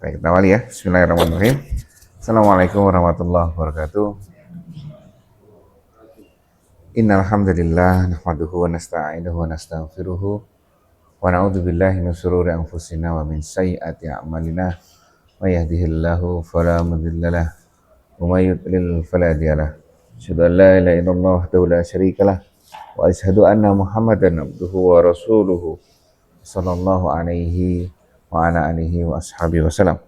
Baik, kita awali ya. Bismillahirrahmanirrahim. Assalamualaikum warahmatullahi wabarakatuh. Innal hamdalillah nahmaduhu wa nasta'inuhu wa nastaghfiruhu wa na'udzu billahi min shururi anfusina wa min sayyiati a'malina. May yahdihillahu fala mudhillalah wa may yudlil fala hadiyalah. Asyhadu an la ilaha illallah wahdahu la syarikalah wa asyhadu anna Muhammadan abduhu wa rasuluhu sallallahu alaihi wa ala alihi wa ashabihi wasallam.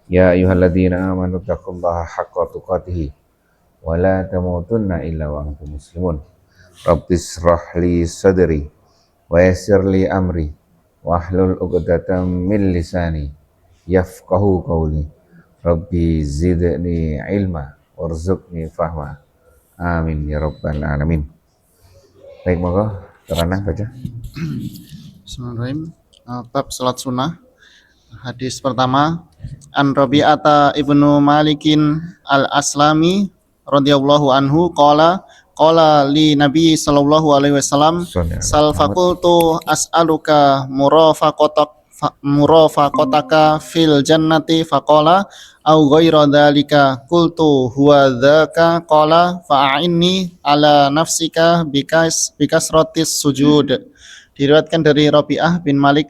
Ya ayyuhalladzina amanu taqullaha haqqa tuqatih wa la tamutunna illa wa antum muslimun. Rabbis shrah li sadri wa yassir li amri wa hlul 'uqdatam min lisani yafqahu qawli. Rabbi zidni ilma warzuqni fahma. Amin ya rabbal alamin. Baik, monggo terana baca. Bismillahirrahmanirrahim. Bab salat sunnah. Hadis pertama, An Rabi'ata ibnu Malikin al-Aslami radhiyallahu anhu qala li Nabi sallallahu alaihi wasallam sal fakultu as'aluka murafaqataka fil jannati faqala au ghaira dzalika qultu huwa dzaka qala fa'inni ala nafsika bikasratis sujud. Diriwayatkan dari Rabi'ah bin Malik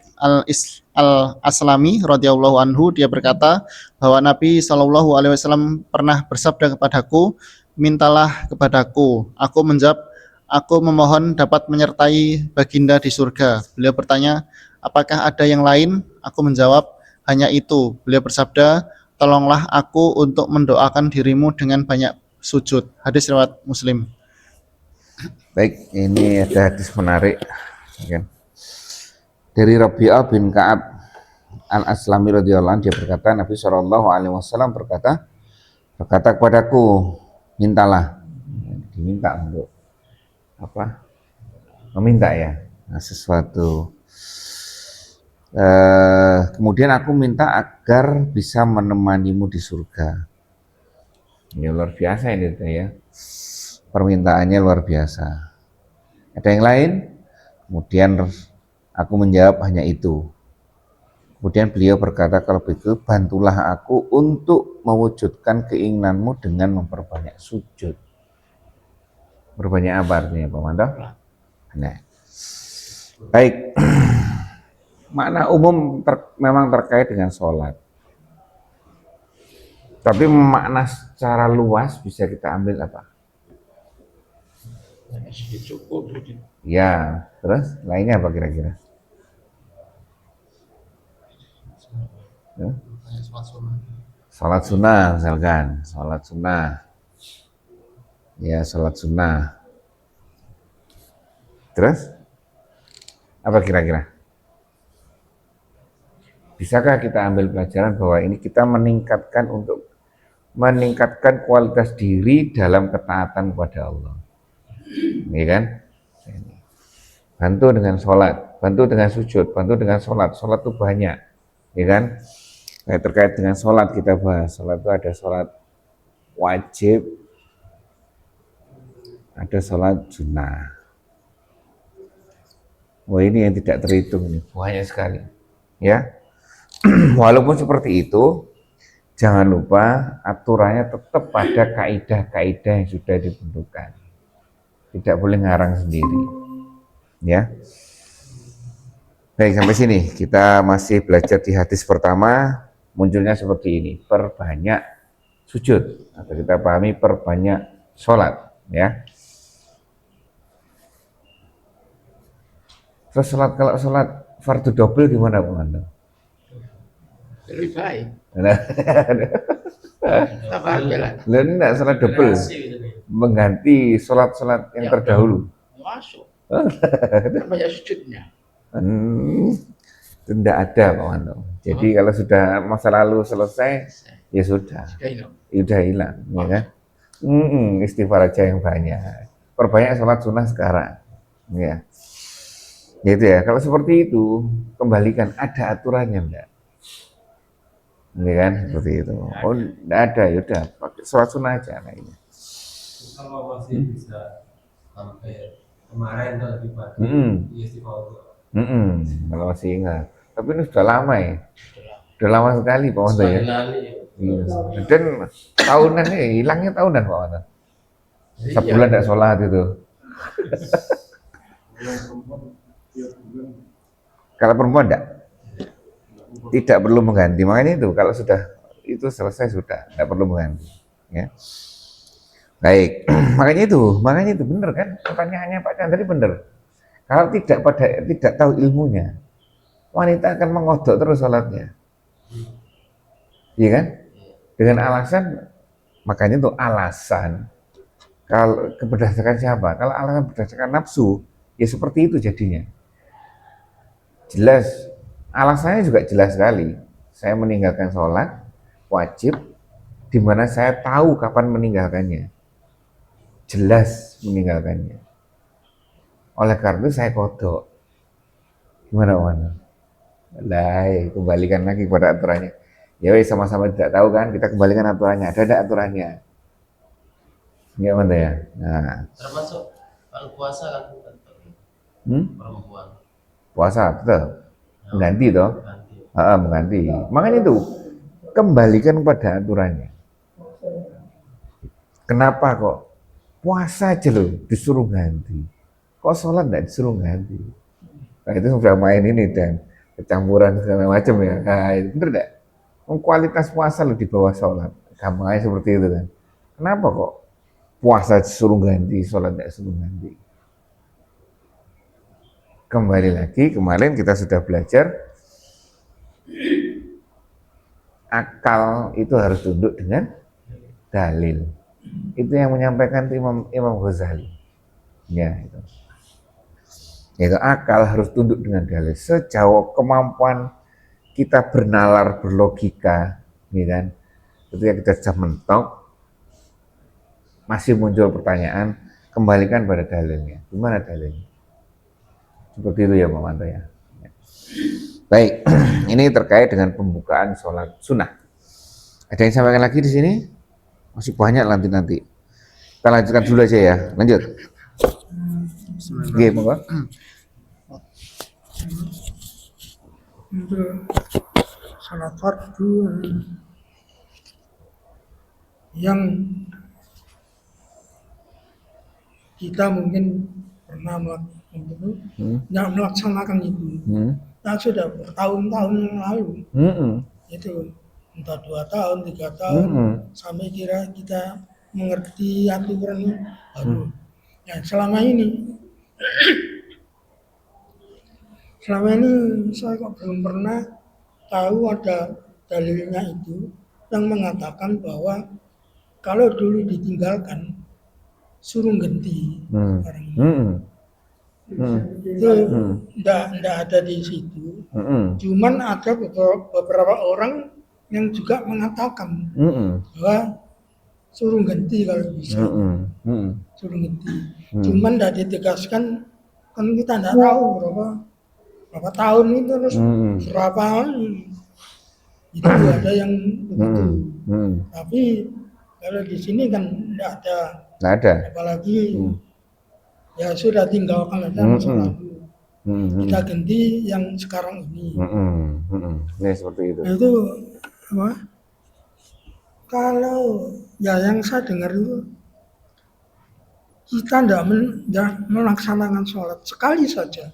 al-Aslami radhiyallahu anhu, dia berkata bahwa Nabi Shallallahu alaihi wasallam pernah bersabda kepadaku, mintalah kepadaku. Aku menjawab, aku memohon dapat menyertai baginda di surga. Beliau bertanya, apakah ada yang lain? Aku menjawab, hanya itu. Beliau bersabda, tolonglah aku untuk mendoakan dirimu dengan banyak sujud. Hadis riwayat Muslim. Baik, ini ada hadis menarik. Dari Rabi'ah bin Ka'ab al-Aslami radhiyallahu anhu, dia berkata, Nabi SAW berkata kepadaku, mintalah. Diminta untuk apa? Meminta ya, sesuatu. Kemudian aku minta agar bisa menemanimu di surga. Ini luar biasa ini ya. Permintaannya luar biasa. Ada yang lain? Kemudian aku menjawab, hanya itu. Kemudian beliau berkata, kalau begitu bantulah aku untuk mewujudkan keinginanmu dengan memperbanyak sujud. Berbanyak apa artinya Pak Manto? Nah, baik. Makna umum memang terkait dengan sholat. Tapi makna secara luas bisa kita ambil apa? Ya, terus lainnya apa kira-kira? Ya? Salat sunnah misalkan, salat sunnah. Ya, salat sunnah. Terus apa kira-kira? Bisakah kita ambil pelajaran bahwa ini kita meningkatkan kualitas diri dalam ketaatan kepada Allah? Ini kan? Bantu dengan sholat, bantu dengan sujud, bantu dengan sholat. Sholat itu banyak, ya kan? Nah, terkait dengan sholat kita bahas. Sholat itu ada sholat wajib, ada sholat sunnah. Wah, ini yang tidak terhitung ini, banyak sekali. Ya, walaupun seperti itu, jangan lupa aturannya tetap pada kaidah-kaidah yang sudah ditentukan. Tidak boleh ngarang sendiri. Ya. Baik, sampai sini kita masih belajar di hadis pertama, munculnya seperti ini, perbanyak sujud, atau kita pahami perbanyak sholat, ya. Terus kalau sholat fardu double gimana Pak Mando? Lebih baik. Nah, ini enggak sholat double, mengganti sholat-sholat yang terdahulu. Masuk. Banyak sujudnya. Itu tidak ada Pak Mando. Jadi kalau sudah masa lalu selesai, ya sudah hilang, ya kan? Istighfar aja yang banyak. Perbanyak sholat sunnah sekarang, ya. Gitu ya. Kalau seperti itu, kembalikan ada aturannya enggak? Ya kan? Seperti itu. Oh, enggak ada, ya udah pakai sholat sunnah aja. Nah, ini. Kalau masih bisa sampai kemarin tuh lebih pagi, istighfar. Kalau masih ingat. Tapi ini sudah lama ya. Udah lama sekali Pak Wanto ya. Lali. Iya. Dan tahunan hilangnya tahunan Pak Wanto. Sebulan tidak sholat itu. Kalau perempuan tidak perlu mengganti. Makanya itu kalau sudah itu selesai sudah tidak perlu mengganti. Ya. Baik, makanya itu benar kan pertanyaannya Pak Chan tadi benar. Kalau tidak tahu ilmunya, wanita akan mengodok terus sholatnya, iya kan? Dengan alasan, makanya itu alasan. Kalau berdasarkan siapa? Kalau alasan berdasarkan nafsu, ya seperti itu jadinya. Jelas, alasannya juga jelas sekali. Saya meninggalkan sholat wajib, di mana saya tahu kapan meninggalkannya. Jelas meninggalkannya. Oleh karena itu saya kodok. Gimana mana? Kembalikan lagi kepada aturannya. Ya sama-sama tidak tahu kan, kita kembalikan aturannya. Ada aturannya. Gimana ya? Nah. Termasuk kalau puasa kan bukan perempuan. Puasa tetap mengganti toh. Mengganti. Makanya itu kembalikan pada aturannya. Kenapa kok puasa aja loh disuruh ganti? Kok sholat tidak disuruh ganti? Nah itu sudah main ini dan kecampuran segala macam ya. Nah itu bener tidak? Kualitas puasa loh di bawah sholat. Gampangnya seperti itu kan. Kenapa kok puasa disuruh ganti, sholat tidak disuruh ganti? Kembali lagi, kemarin kita sudah belajar akal itu harus tunduk dengan dalil. Itu yang menyampaikan Imam Ghazali. Ya, itu. Yaitu akal harus tunduk dengan dalil. Sejauh kemampuan kita bernalar, berlogika, ya kan? Ketika kita sudah mentok, masih muncul pertanyaan, kembalikan pada dalilnya. Gimana dalilnya? Seperti itu ya Pak Manto ya. Baik, ini terkait dengan pembukaan sholat sunnah. Ada yang sampaikan lagi di sini? Masih banyak nanti. Kita lanjutkan dulu aja ya. Lanjut. Oke, Pak. Untuk salat fardu yang kita mungkin pernah melaksanakan itu. Nah, sudah bertahun-tahun yang lalu. Itu entah 2 tahun, 3 tahun, sampai kira kita mengerti aturannya baru. Nah, selama ini saya kok belum pernah tahu ada dalilnya itu yang mengatakan bahwa kalau dulu ditinggalkan suruh ganti orang ini. Itu enggak ada di situ. Cuman ada beberapa orang yang juga mengatakan bahwa suruh ganti kalau bisa. Suruh ganti. Cuman enggak ditegaskan, kan kita enggak tahu berapa tahun itu terus berapa itu ada yang begitu. Tapi kalau di sini kan enggak ada. Apalagi ya sudah tinggalkan aja masa lalu. Kita ganti yang sekarang ini. Ya seperti itu. Nah, itu apa? Kalau ya yang saya dengar itu kita tidak melaksanakan sholat sekali saja,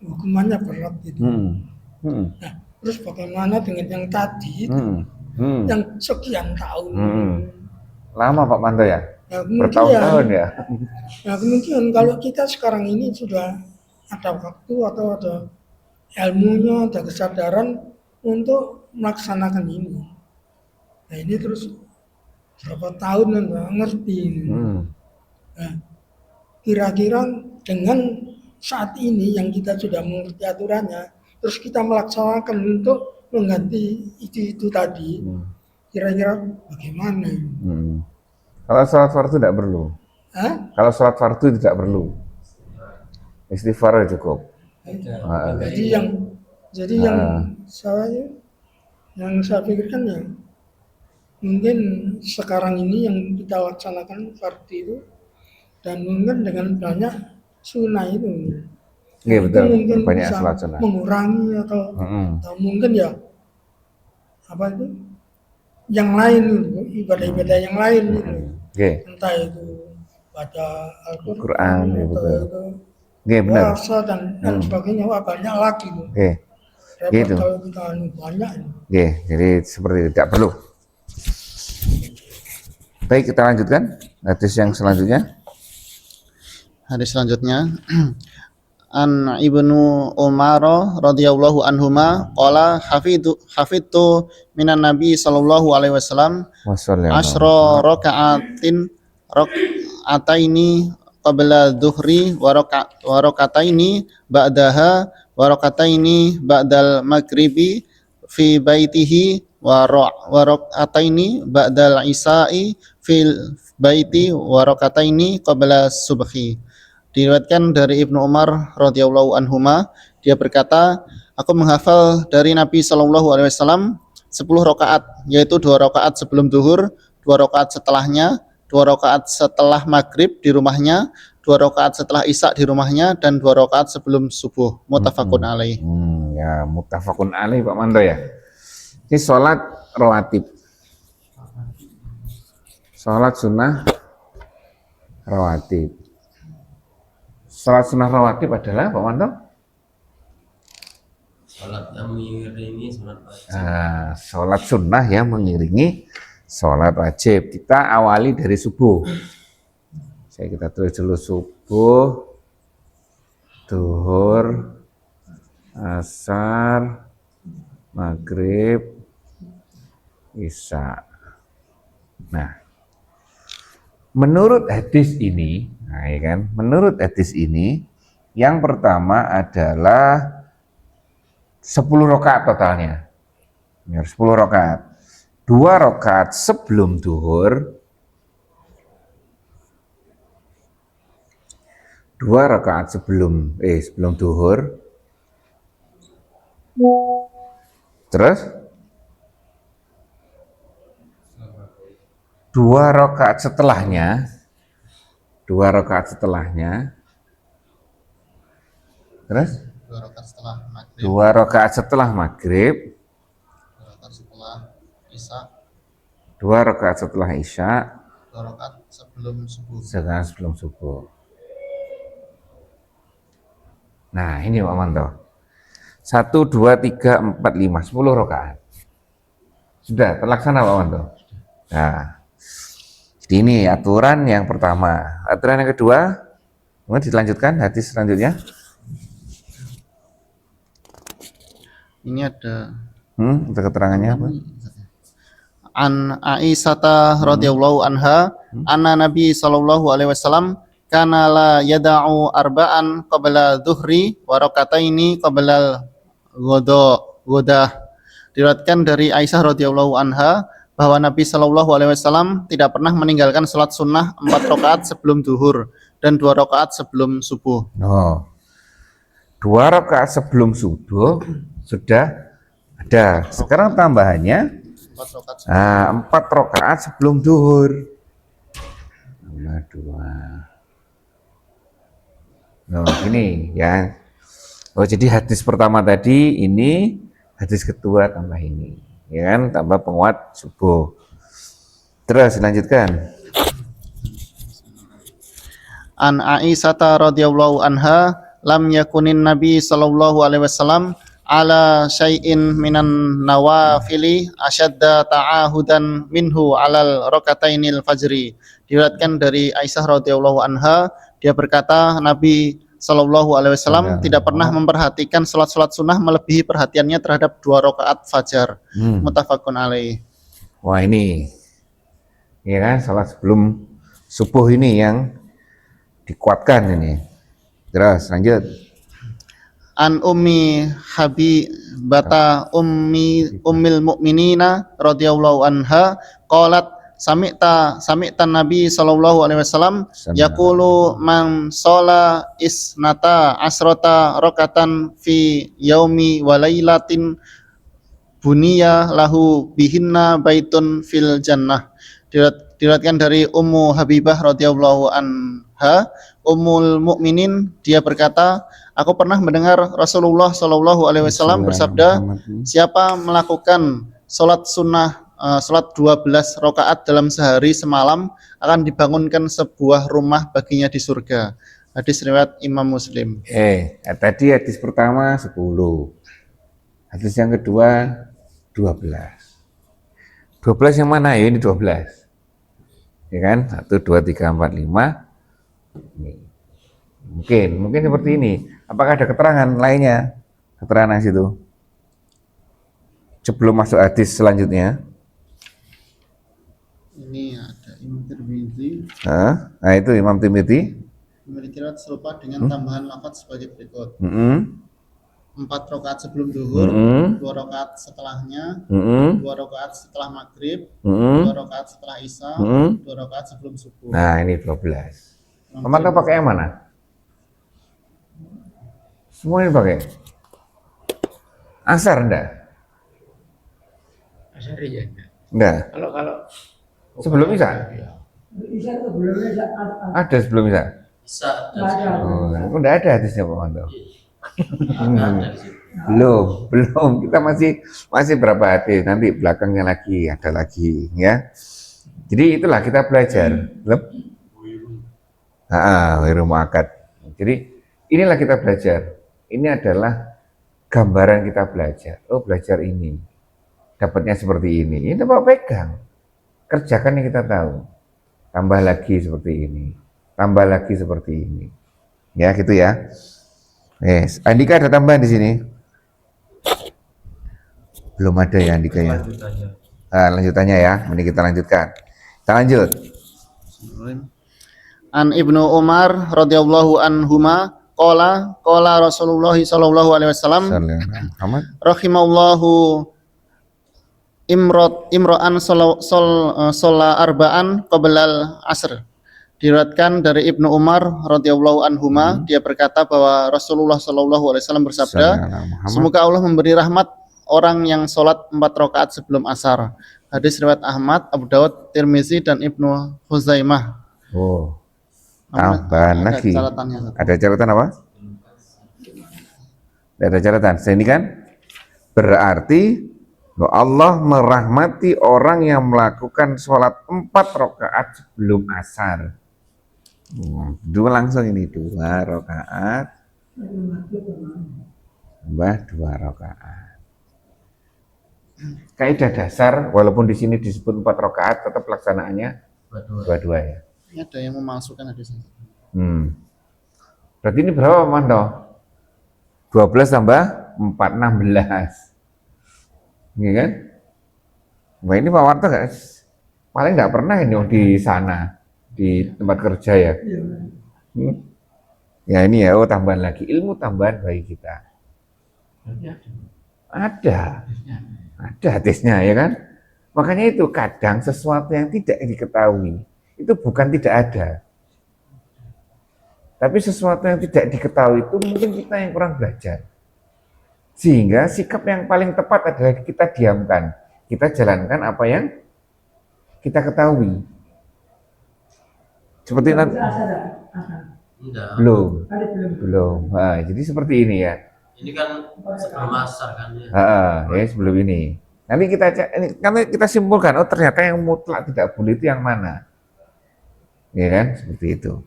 hukumannya berat itu. Nah, terus bagaimana dengan yang tadi itu, yang sekian tahun? Lama Pak Manto ya? Nah, bertahun-tahun ya? Nah kemudian kalau kita sekarang ini sudah ada waktu atau ada ilmunya, ada kesadaran untuk melaksanakan ini. Nah ini terus berapa tahun nggak ngerti. Nah, kira-kira dengan saat ini yang kita sudah mengerti aturannya, terus kita melaksanakan untuk mengganti itu tadi, kira-kira bagaimana? Kalau sholat fardu tidak perlu. Kalau sholat fardu tidak perlu. Istighfar cukup. Jadi yang saya pikirkan ya, mungkin sekarang ini yang kita laksanakan fardu itu, dan mungkin dengan banyak sunnah itu. Iya betul. Mungkin Banyak bisa sholat sunnah. mengurangi atau mungkin ya apa itu yang lain itu, ibadah-ibadah yang lain itu, Oke. entah itu baca Quran, Al-Quran ya, atau betul. itu Oke, benar. puasa dan sebagainya. Wah, banyak lagi itu. Oke. Repot Gitu. kalau kita banyak itu. Oke, jadi seperti itu, tidak perlu. Baik, kita lanjutkan hadis yang selanjutnya. Hadis selanjutnya An Ibnu Umar radhiyallahu anhuma qala hafidtu minan nabi sallallahu alaihi wasallam asyra raka'ataini qabla dhuhri wa raka'ataini ba'daha wa raka'ataini ba'dal maghribi fi baitihi wa raka'ataini ba'dal isya'i fil baiti wa raka'ataini qabla subhi. Diriwayatkan dari Ibnu Umar radhiyallahu anhuma, dia berkata, aku menghafal dari Nabi sallallahu alaihi wasallam 10 rakaat, yaitu 2 rakaat sebelum zuhur, 2 rakaat setelahnya, 2 rakaat setelah maghrib di rumahnya, 2 rakaat setelah isya di rumahnya, dan 2 rakaat sebelum subuh. Muttafaqun alaih. Ya, muttafaqun alaih Pak Manto ya. Ini sholat rawatib. Sholat sunnah rawatib. Sholat sunnah rawatib adalah Pak Manto? Salat yang mengiringi salat wajib. Sholat sunnah yang mengiringi sholat wajib. Kita awali dari subuh. Kita tulis dulu subuh, zuhur, asar, maghrib, isya. Nah, menurut hadis ini, nah ya kan, menurut hadis ini, yang pertama adalah 10 rakaat totalnya. 10 rakaat. 2 rakaat sebelum zuhur, 2 rakaat sebelum zuhur. Terus 2 rakaat setelahnya. 2 rakaat setelahnya. Terus 2 rakaat setelah maghrib, 2 rakaat setelah maghrib, 2 rakaat setelah isya, 2 rakaat setelah isya, 2 rakaat sebelum subuh. sekarang sebelum subuh. Nah, ini Pak Manto. 1, 2, 3, 4, 5, 10 rakaat. Sudah terlaksana Pak Manto. Nah, jadi ini aturan yang pertama. Aturan yang kedua, kemudian dilanjutkan hadis selanjutnya. Ini ada Untuk keterangannya apa? An Aisyah radhiyallahu anha anna Nabi sallallahu alaihi wasallam kana la yada'u arba'an qabla dhuhri wa rakataini qabla ghadah. Diriwayatkan dari Aisyah radhiyallahu anha bahwa Nabi sallallahu alaihi wasallam tidak pernah meninggalkan salat sunnah 4 rakaat sebelum zuhur dan 2 rakaat sebelum subuh. Oh, 2 rakaat sebelum subuh sudah ada. Sekarang tambahannya 4 rakaat sebelum zuhur. 2. Nah, ini ya. Oh, jadi hadis pertama tadi ini, hadis kedua tambah ini, ya kan? Tambah penguat subuh. Terus lanjutkan. An Aisyah radhiyallahu anha lam yakunin Nabi sallallahu alaihi wasallam ala syai'in minan nawafili asyadda ta'ahudan minhu alal rakatainil fajri. Diriwayatkan dari Aisyah radhiyallahu anha, dia berkata Nabi sallallahu alaihi wasallam tidak pernah memperhatikan salat-salat sunnah melebihi perhatiannya terhadap 2 rakaat fajar. Muttafaqun alaih. Wah, ini ya kan, salat sebelum subuh ini yang dikuatkan ini. Terus lanjut. An Ummi Habibata ummil mukminina radhiyallahu anha qalat sami'ta Nabi sallallahu alaihi wasallam yaqulu man shola isnata asrota rakatan fi yaumi wa lailatin buniya lahu bihinna baitun fil jannah. Diriwayatkan dari Ummu Habibah radhiyallahu anha, Ummul Mukminin, dia berkata, aku pernah mendengar Rasulullah sallallahu alaihi wasallam bersabda, siapa melakukan salat sunnah salat 12 rakaat dalam sehari semalam akan dibangunkan sebuah rumah baginya di surga. Hadis riwayat Imam Muslim. Tadi hadis pertama 10. Hadis yang kedua 12. 12 yang mana? Ya ini 12. Ya kan? 1, 2, 3, 4, 5. Ini. Mungkin seperti ini. Apakah ada keterangan lainnya? Keterangan di situ. Sebelum masuk hadis selanjutnya. Ini ada Imam Tirmidzi Nah, itu Imam Tirmidzi. memiliki riwayat serupa dengan tambahan lafaz sebagai berikut. 4 rakaat sebelum duhur, 2 rakaat setelahnya, 2 rakaat setelah maghrib, 2 rakaat setelah isya, 2 rakaat sebelum subuh. Nah, ini 12. Pemantau pakai yang mana? Semua ini pakai. Asar enggak? Asari ya. Enggak. Kalau Sebelum isya? ya. Ada sebelum isya? Bisa Oh, enggak ada hadisnya Pak Manto. ada di situ. Belum. Kita masih berapa hadis? Nanti belakangnya lagi ada lagi, ya. Jadi itulah kita belajar. Wiru mu'akad. Jadi inilah kita belajar. Ini adalah gambaran kita belajar. Oh, belajar ini. Dapatnya seperti ini. Ini Bapak pegang. Kerjakan yang kita tahu. Tambah lagi seperti ini. Tambah lagi seperti ini. Ya, gitu ya. Yes. Andika ada tambahan di sini? Belum ada ya Andika ya. Lanjutannya ya. Ini kita lanjutkan. Kita lanjut. An Ibnu Umar radhiyallahu anhuma qala Rasulullah sallallahu alaihi wasallam Muhammad. rahimallahu imra'an sholla arba'an qablal asr. Diriwayatkan dari Ibnu Umar radhiyallahu anhuma, dia berkata bahwa Rasulullah sallallahu alaihi wasallam bersabda, semoga Allah memberi rahmat orang yang sholat 4 rakaat sebelum asar. Hadis riwayat Ahmad, Abu Dawud, Tirmizi dan Ibnu Huzaimah. Oh. Tambahan lagi. Ada catatan apa? Tidak ada catatan. Ini kan berarti Allah merahmati orang yang melakukan sholat 4 rakaat sebelum asar. Dua langsung ini 2 rakaat tambah 2 rakaat. Kaidah dasar walaupun di sini disebut 4 rakaat tetap pelaksanaannya 2-2 ya. Ini ada yang memasukkan hadis ini. Berarti ini berapa Manto? 12 tambah 4, 16. Iya kan? Wah ini Pak Warto paling nggak pernah ini di sana, di tempat kerja ya. Ya ini ya, tambahan lagi, ilmu tambahan bagi kita. Ada hadisnya ya kan? Makanya itu kadang sesuatu yang tidak diketahui, itu bukan tidak ada. Tapi sesuatu yang tidak diketahui itu mungkin kita yang kurang belajar. Sehingga sikap yang paling tepat adalah kita diamkan. Kita jalankan apa yang kita ketahui. Seperti nanti. Belum. Nah, jadi seperti ini ya. Ini kan sebelum asar kan ya. Ya sebelum ini. Nanti kita simpulkan, oh ternyata yang mutlak tidak boleh itu yang mana. Ya kan, seperti itu.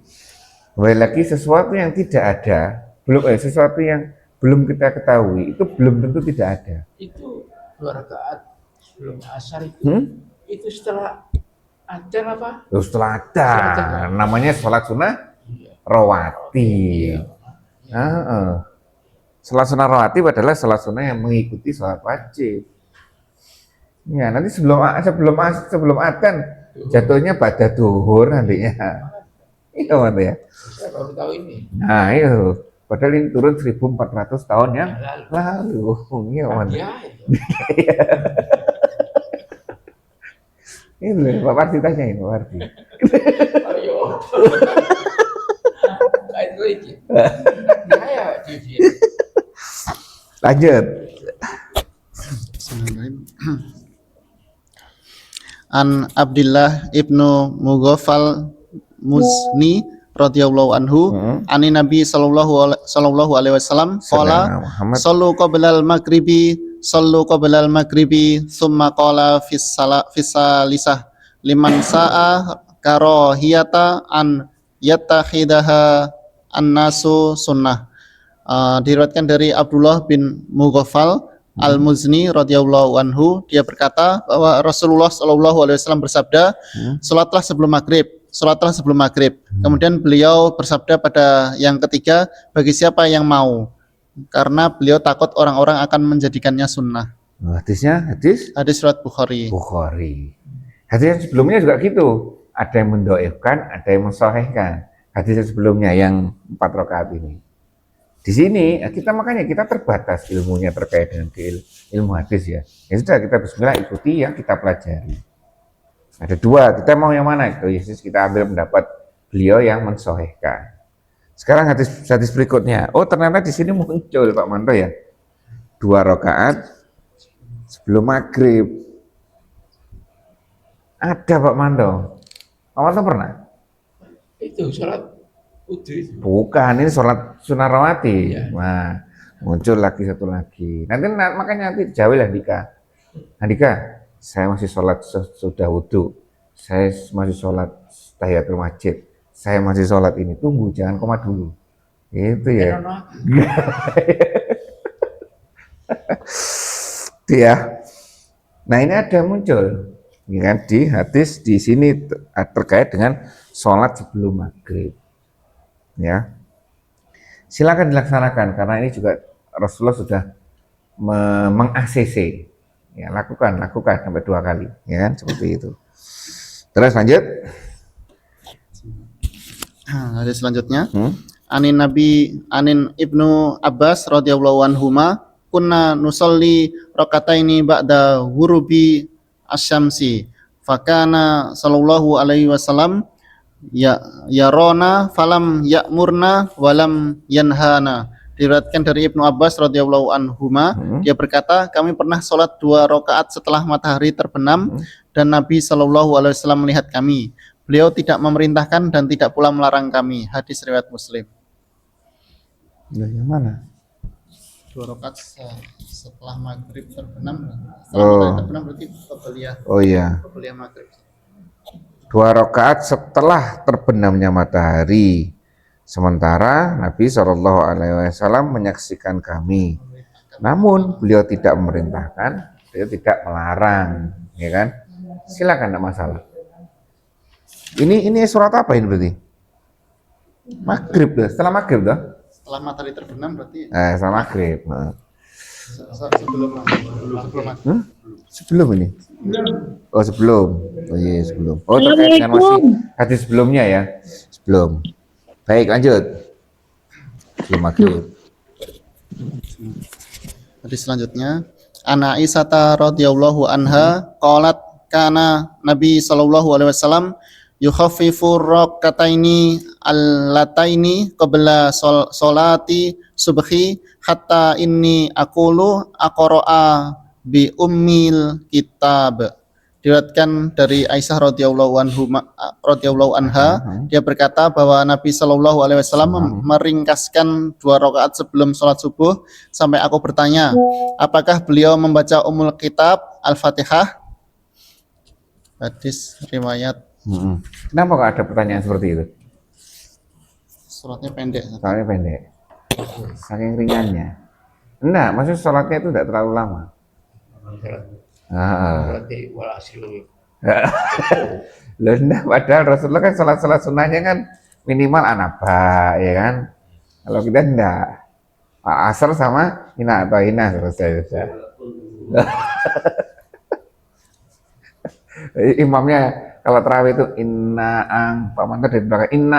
Kembali lagi sesuatu yang tidak ada, sesuatu yang belum kita ketahui, itu belum tentu tidak ada. Itu 2 rakaat sebelum asar itu setelah adzan apa? Setelah ada, namanya sholat sunnah rawatib. Sholat sunnah rawatib adalah sholat sunnah yang mengikuti sholat wajib. Ya, nanti sebelum adzan jatuhnya pada duhur nantinya. Itu Mas ya. Saya baru tahu ini. Nah, itu. Padahal ini turun 1400 tahun yang lalu. Iya, Mas. Ini Pak Parti tanya ini, Pak Parti. Ayo. Kayak itu. Dia TV. Lanjut. An Abdillah ibnu Mughaffal Muzni radhiyallahu anhu ani Nabi sallallahu alaihi wasallam qala sallu qablal maghribi sallu qabla al-maghribi thumma qala fis salisah liman sa'a karahiyata an yattakhidaha an-nasu sunnah. Diriwayatkan dari Abdullah bin Mughaffal Al-Muzni radhiyallahu anhu, dia berkata bahwa Rasulullah sallallahu alaihi wasallam bersabda, salatlah sebelum maghrib, salatlah sebelum maghrib. Kemudian beliau bersabda pada yang ketiga, bagi siapa yang mau, karena beliau takut orang-orang akan menjadikannya sunnah. Hadisnya hadis Hadis riwayat Bukhari. Bukhari. Hadis yang sebelumnya juga gitu. Ada yang mendoifkan, ada yang mensahihkan. Hadis yang sebelumnya yang 4 rakaat ini. Di sini makanya kita terbatas ilmunya terkait dengan ilmu hadis ya. Ya sudah, kita bismillah ikuti yang kita pelajari. Ada 2, kita mau yang mana? Itu Yesus, kita ambil pendapat beliau yang mensahihkan. Sekarang hadis berikutnya. Oh, ternyata di sini muncul Pak Manto ya. 2 rakaat sebelum maghrib. Ada Pak Manto. Pak Manto pernah? Itu sholat wudhu itu. Bukan, ini sholat sunnah rawatib. Iya. Nah, muncul lagi satu lagi. Makanya nanti jawil Andika. Andika, saya masih sholat sudah wudhu. Saya masih sholat tahiyatul masjid. Saya masih sholat ini. Tunggu, jangan koma dulu. Itu ya. Itu ya. Nah, ini ada muncul. Ya kan, di hadis di sini terkait dengan sholat sebelum maghrib. Ya, silakan dilaksanakan karena ini juga Rasulullah sudah meng-ACC. Ya, lakukan sampai 2 kali, ya kan, seperti itu. Terus lanjut. Hadis selanjutnya. Anin Ibnu Abbas radhiyallahu anhuma kunna nusalli rakataini ba'da ghurubi asyamsi fakana sallallahu alaihi wasallam yarona falam ya'murna walam yanhana. Diriwayatkan dari Ibnu Abbas radhiyallahu anhuma, dia berkata, kami pernah sholat 2 rakaat setelah matahari terbenam dan Nabi sallallahu alaihi wasallam melihat kami. Beliau tidak memerintahkan dan tidak pula melarang kami. Hadis riwayat Muslim. Nah, yang mana? 2 rakaat setelah maghrib terbenam. Setelah matahari terbenam berarti qabliyah. Oh iya. Qabliyah maghrib. 2 rakaat setelah terbenamnya matahari. Sementara Nabi SAW menyaksikan kami. Namun beliau tidak memerintahkan, beliau tidak melarang, ya kan? Silakan, tidak masalah. Ini surat apa ini berarti? Maghrib dah, setelah maghrib dah. Setelah matahari terbenam berarti Setelah maghrib. Sebelum ini. Oh, sebelum. Oh iya, sebelum. Oh, terkait dengan masih hadis sebelumnya ya. Sebelum. Baik, lanjut. Sebelum maghrib. Hadis selanjutnya, Ana Aisyah radhiyallahu anha qalat kana Nabi sallallahu alaihi wasallam yukhaffifu rakataini allataini qabla salati subhi hatta inni aqulu aqra'a bi ummil kitab. Diriwayatkan dari Aisyah radhiyallahu anha, dia berkata bahwa Nabi sallallahu alaihi wasallam meringkaskan 2 rakaat sebelum sholat subuh sampai aku bertanya, apakah beliau membaca Ummul Kitab Al-Fatihah? Hadis riwayat. Kenapa kok ada pertanyaan seperti itu? Suratnya pendek. Soalnya pendek. Saking ringannya. Enggak, maksud sholatnya itu tidak terlalu lama. Berarti walhasil Loh, enggak, padahal Rasulullah kan sholat sunnahnya kan minimal anaba, ya kan? Kalau kita enggak. Asar sama hina atau hina selesai. Imamnya kalau terawih itu Pak Manto dari belakang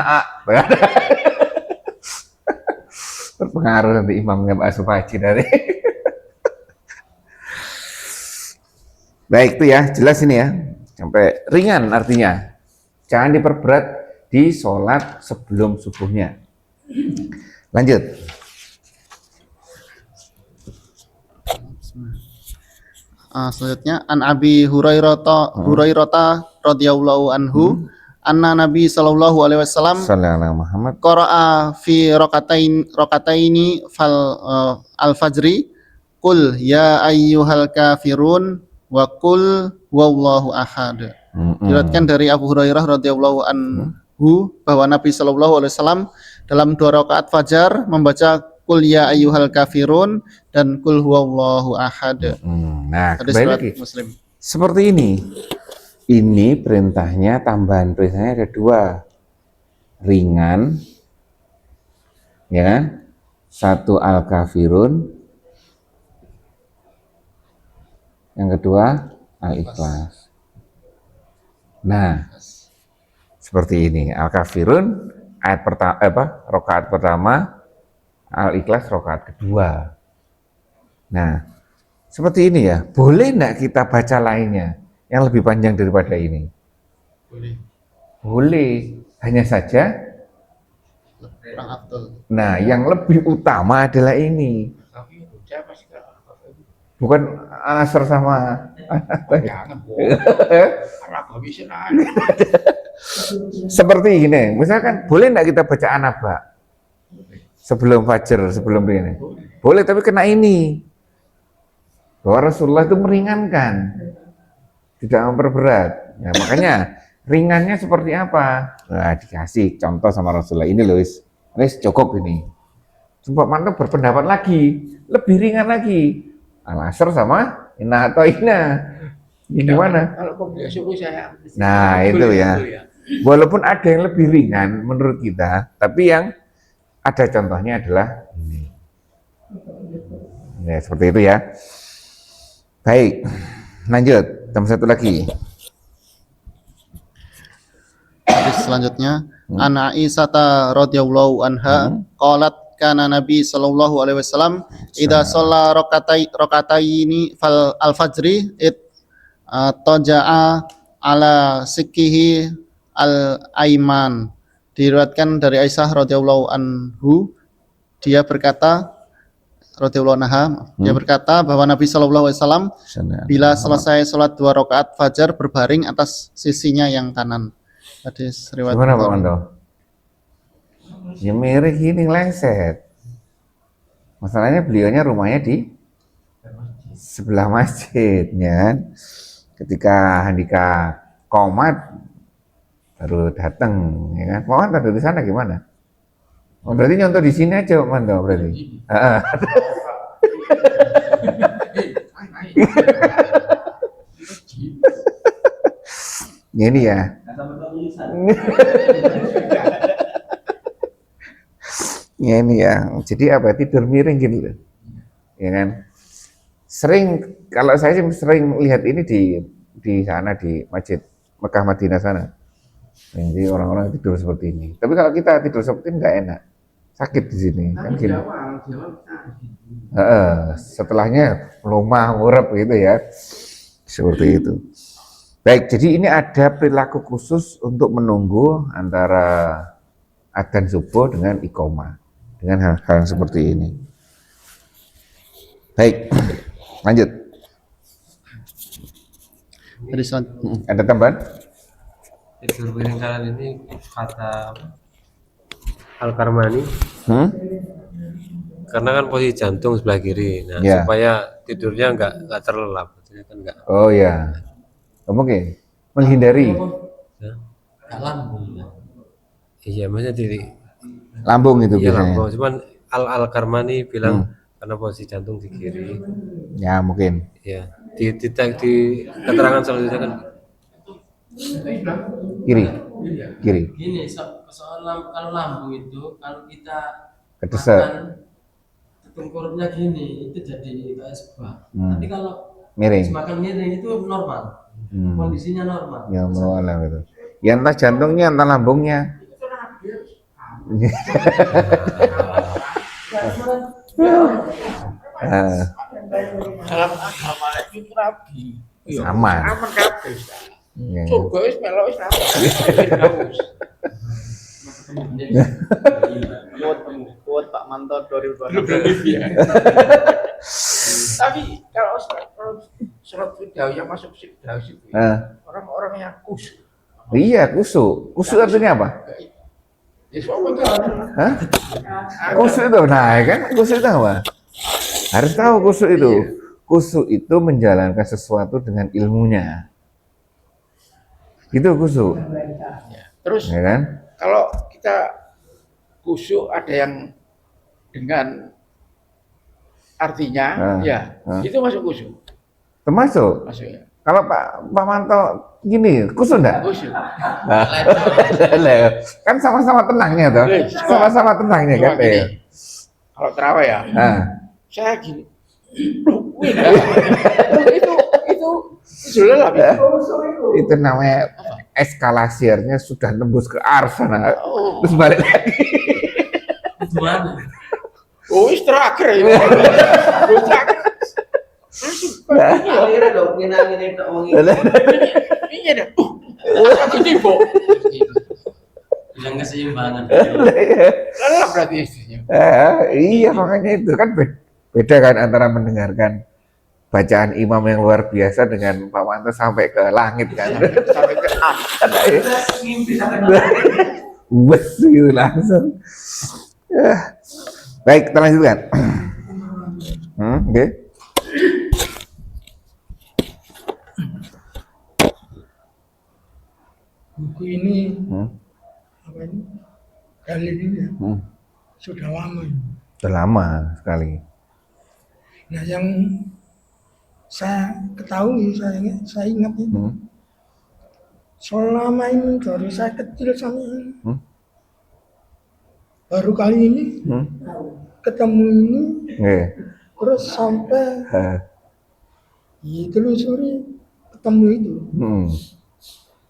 berpengaruh nanti imamnya Pak Supaji dari. Baik, itu ya, jelas ini ya, sampai ringan artinya. Jangan diperberat di sholat sebelum subuhnya. Lanjut. Selanjutnya An Abi Hurairah radhiyallahu anhu anna Nabi sallallahu alaihi wasallam Sallallahu Muhammad qara'a fi rakataini al-fajri qul ya ayyuhal kafirun wa qul huwallahu ahad. Diriwayatkan dari Abu Hurairah radhiyallahu anhu bahwa Nabi sallallahu alaihi wasallam dalam 2 rakaat fajar membaca qul ya ayyuhal kafirun dan qul huwallahu ahad. Nah, Hadis kembali riwayat lagi. Muslim. Seperti ini. Ini perintahnya, tambahan perintahnya ada 2. Ringan, ya kan? 1 al-kafirun, yang kedua al-ikhlas. Nah, seperti ini. Al-kafirun ayat pertama, rakaat pertama, al-ikhlas rakaat kedua. Nah, seperti ini ya. Boleh enggak kita baca lainnya yang lebih panjang daripada ini? Boleh. Boleh. Hanya saja, Kurang afdal. nah yang lebih utama adalah ini. Tapi siapa sih kalau Bukan asar sama jangan bohong. Arab habis ada. seperti ini. Misalkan boleh enggak kita baca anaba sebelum fajar, sebelum ini? Boleh, tapi kena ini. Bahwa Rasulullah itu meringankan, tidak memperberat. Nah, makanya ringannya seperti apa? Nah, dikasih contoh sama Rasulullah. Ini loh, ini cukup ini. Coba mantap berpendapat lagi, lebih ringan lagi. Al-Asr sama Inna atau Inna. Ini gimana? Kalau kau tidak suruh saya. Nah, itu Betul, ya. betul ya. Walaupun ada yang lebih ringan menurut kita, tapi yang ada contohnya adalah ini. Ya, seperti itu ya. Baik, lanjut. Tambah satu lagi. Hadis selanjutnya An Aisyah radhiyallahu anha qalat kana Nabi sallallahu alaihi wasallam idza shalla rakataini fal al-fajri taja'a ala sikihi al-aiman. Diriwayatkan dari Aisyah radhiyallahu anhu, dia berkata radhiyallahu anha, dia berkata bahwa Nabi sallallahu alaihi wasallam bila selesai sholat 2 rakaat fajar berbaring atas sisinya yang kanan. Hadis riwayat Gimana Pak Bukhari. Mando? Ya mirip gini, lengset. Masalahnya beliaunya rumahnya di sebelah masjidnya. Ketika Handika komat baru datang, ya kan? Mau antar dari sana gimana? Oh, berarti nyontoh di sini aja Pak Mando berarti. Heeh. Ini ya. Ya ini ya. Jadi apa? Tidur miring gitu loh. Ya kan? Sering, kalau saya sih sering lihat ini di sana di Masjid Mekah Madinah sana. Jadi orang-orang tidur seperti ini. Tapi kalau kita tidur seperti ini nggak enak. Sakit di sini kan gini. Setelahnya melumah, ngurep gitu ya. Seperti itu. Baik, jadi ini ada perilaku khusus untuk menunggu antara adzan subuh dengan iqomah, dengan hal-hal seperti ini. Baik, lanjut. Hadis selanjutnya. Ada tambahan? Tidur piring kanan ini kata Al-Karmani, Hmm? karena kan posisi jantung sebelah kiri, nah Ya. supaya tidurnya nggak terlelap, maksudnya kan nggak Oh ya, oke. Menghindari ya. Gak lambung. Iya, maksudnya di lambung itu iya biasanya. lambung. Cuman Al-Karmani bilang karena posisi jantung di kiri, Ya mungkin. ya di keterangan selanjutnya kan Kiri, kiri. Gini, soal kalau lambung itu kalau kita Kedesak. makan tengkurapnya gini itu jadi kayak sebuah. Tapi kalau Miring. semakan miring itu normal. Kondisinya normal. Ya mau alam itu. Ya entah jantungnya, entah lambungnya. Dalam agama itu rabi. Aman. Aman kabeh. Ya. Surga wis melok wis aman. Quote Pak Manto 2020. Tapi kalau surat video yang masuk Firdaus itu orang-orang yang khusyuk. Iya, kusuk. Kusuk artinya apa? Ya semua itu. Hah? Kusuk itu, nah kan kusuk itu apa? Harus tahu khusyuk itu. Iya. Khusyuk itu menjalankan sesuatu dengan ilmunya. Itu khusyuk, Ya. Terus ya kan? kalau kita khusyuk ada yang dengan artinya, ya itu masuk khusyuk, Termasuk. masuk ya. Kalau Pak Manto gini, khusyuk enggak? Khusyuk. Kan sama-sama tenangnya toh. Sama-sama tenangnya kan. Cuma gini, kalau terawih ya, Nah, saya gini, itu sudah lah. itu namanya eskalasiernya sudah tembus ke ars sana. Oh, Terus balik lagi. Itu mana? oh terakhir ya. Oh, terakhir. Akhirnya dong, nginangin itu omongin. Iya dah. Aku tiba. Bilang keseimbangan. Lelah berarti istrinya. Iya makanya itu kan beda kan antara mendengarkan bacaan imam yang luar biasa dengan Pak Manto sampai ke langit kan. Sampai ke Wes gitu langsung. Baik, kita lanjutkan. Oke. Buku ini Hmm. apa ini dalil ini ya, Hmm. sudah lama ini. Sudah lama sekali. Nah yang saya ketahui, saya ingat ini, Hmm. selama ini dari saya kecil sampai ini, Hmm. baru kali ini Hmm. ketemu ini, Oke. terus sampai ditelusuri ketemu itu Hmm.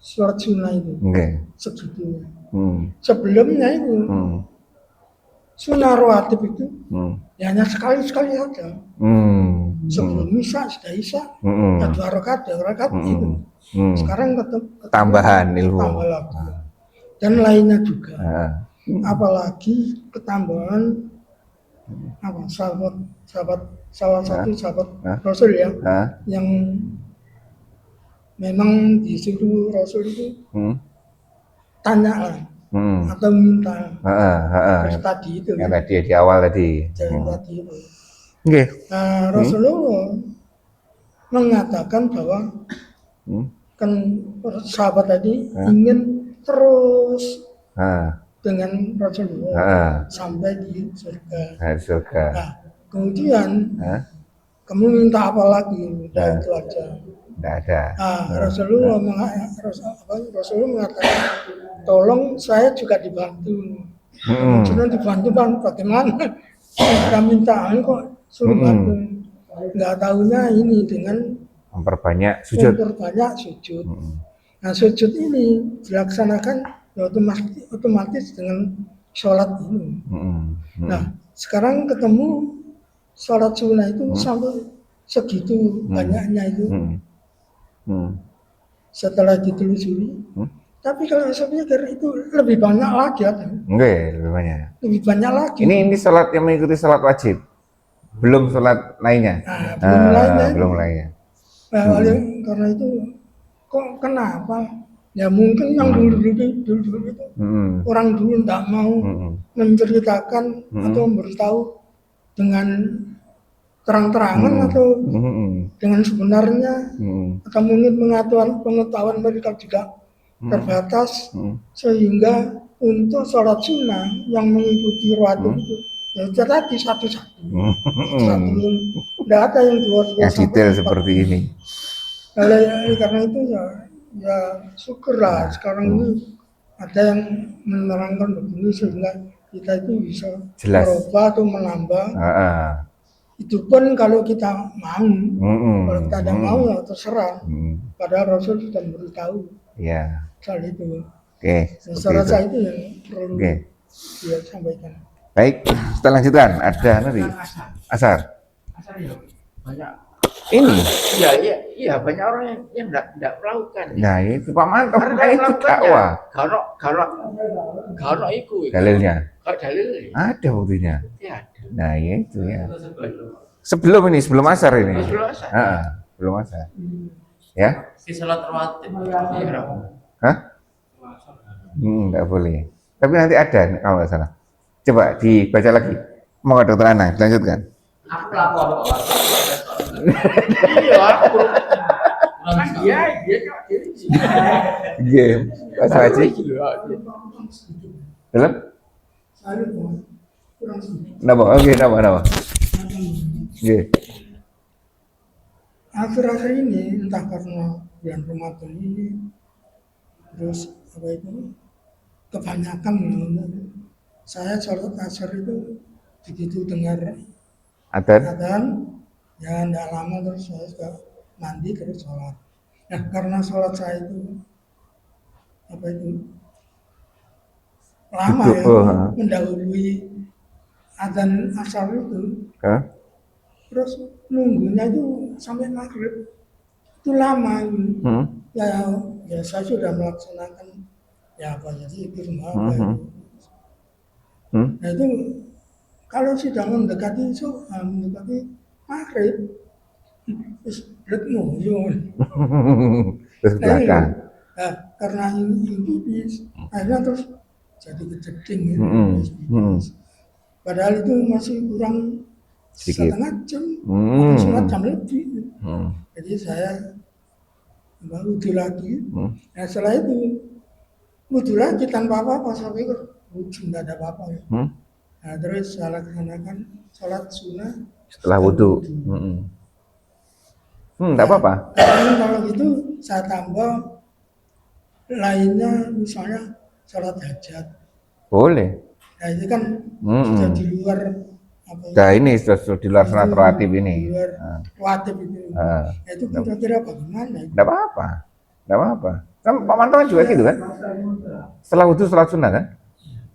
surat sunnah itu Oke. segitunya. Hmm. Sebelumnya itu Hmm. sunnah rawatib itu Hmm. ya hanya sekali-sekali saja. Hmm. Sebelum Isya, sudah Isya, Hmm. ya 2 rakaat, 2 rakaat itu. Hmm. Sekarang ketemu Tambahan ilmu. tambah lagi. Dan lainnya juga. Ah. Apalagi ketambahan apa sahabat salah satu sahabat Rasul ya Ah. yang memang disuruh Rasul itu Hmm. tanya lah Hmm. atau minta terus Yang tadi itu tadi di awal tadi. yang tadi itu. Oke. Nah, Rasulullah mengatakan bahwa Hmm. kan sahabat tadi ingin terus Ah. dengan Rasulullah Ah. sampai di surga. Nah, surga. Nah, kemudian Hah? kamu minta apa lagi? Udah itu aja. Tidak ada. Rasulullah mengatakan, tolong saya juga dibantu. Hmm. Sudah dibantu bang, bagaimana? Kita minta kok suruh bantu. Nggak tahunya ini dengan Memperbanyak sujud. memperbanyak sujud. Hmm. Nah sujud ini dilaksanakan ya otomatis dengan sholat ini. Hmm. Hmm. Nah sekarang ketemu sholat sunnah itu sampai segitu banyaknya itu. Hmm. Hmm. Setelah ditelusuri. Tapi kalau saya pikir itu lebih banyak lagi ada. Enggak, lebih banyak. Lebih banyak lagi. Ini salat yang mengikuti salat wajib. Belum salat lainnya. Belum lainnya. Belum lainnya. Nah, karena itu kok kenapa? Ya mungkin yang dulu itu orang dulu tidak mau menceritakan atau memberitahu dengan terang-terangan atau dengan sebenarnya atau mungkin pengetahuan mereka juga terbatas sehingga untuk sholat sunnah yang mengikuti rawatib itu ya tadi satu-satu tidak ada yang dua Yang detail seperti ini. karena itu ya syukurlah sekarang ini ada yang menerangkan begini sehingga kita itu bisa Jelas. merubah atau menambah. Ah. Itu pun kalau kita mau, kalau kita tidak mau ya terserah. Padahal Rasul sudah memberitahu Ya. soal itu. Oke. Saya rasa itu yang perlu Oke. dia sampaikan. Baik, kita lanjutkan. Ada nanti asar. Asal ya banyak. Ini. Iya banyak orang yang tidak melakukan. Nah, itu Pak Manto Karena kan itu melakukannya. dakwah. Kalau iku. Dalilnya. Kalau dalilnya. Ada buktinya. Ya. Nah, ya itu ya. Sebelum asar ini. Sebelum asar. Belum asar. Ya? Si salat rawatib. Iya. Hah? Enggak boleh. Tapi nanti ada kalau nggak salah. Coba dibaca lagi. Mau ke Dokter Ana, lanjutkan. Aku pelakon kok. Iya, aku kan dia kok jadi Game. Mas Haji. Dalam? Saya kurang sedikit. Kenapa? Oke, kenapa? Oke. Akhir-akhir ini entah karena bulan Ramadan ini terus apa itu kebanyakan saya sholat asar itu begitu dengar Adan. adzan ya tidak lama terus saya suka mandi terus sholat. Nah karena sholat saya itu apa itu lama ya mendahului adzan asar itu Hah? terus nunggunya itu sampai maghrib itu lama ini. Ya saya sudah melaksanakan ya apa ya zikir apa itu. Nah itu kalau sudah mendekati maghrib terus ritmu Terus belakang. nah, karena ini akhirnya terus jadi kejeding ya. Padahal itu masih kurang Sedikit. setengah jam atau setengah jam lebih. Jadi saya wudhu lagi. Nah setelah itu wudhu lagi tanpa apa-apa, sampai wudhu nggak ada apa-apa ya. Nah terus saya laksanakan sholat sunnah Setelah wudhu. Enggak apa-apa. Kalau gitu saya tambah lainnya misalnya sholat hajat. Boleh. Nah ini kan sudah di luar apa ya, Nah ini sudah di luar sunat rawatib ini. di luar rawatib itu. Nah, itu kira-kira bagaimana? Enggak apa-apa. Enggak apa-apa. Kan Pak Manto kan juga gitu kan? Setelah wudhu sholat sunnah kan?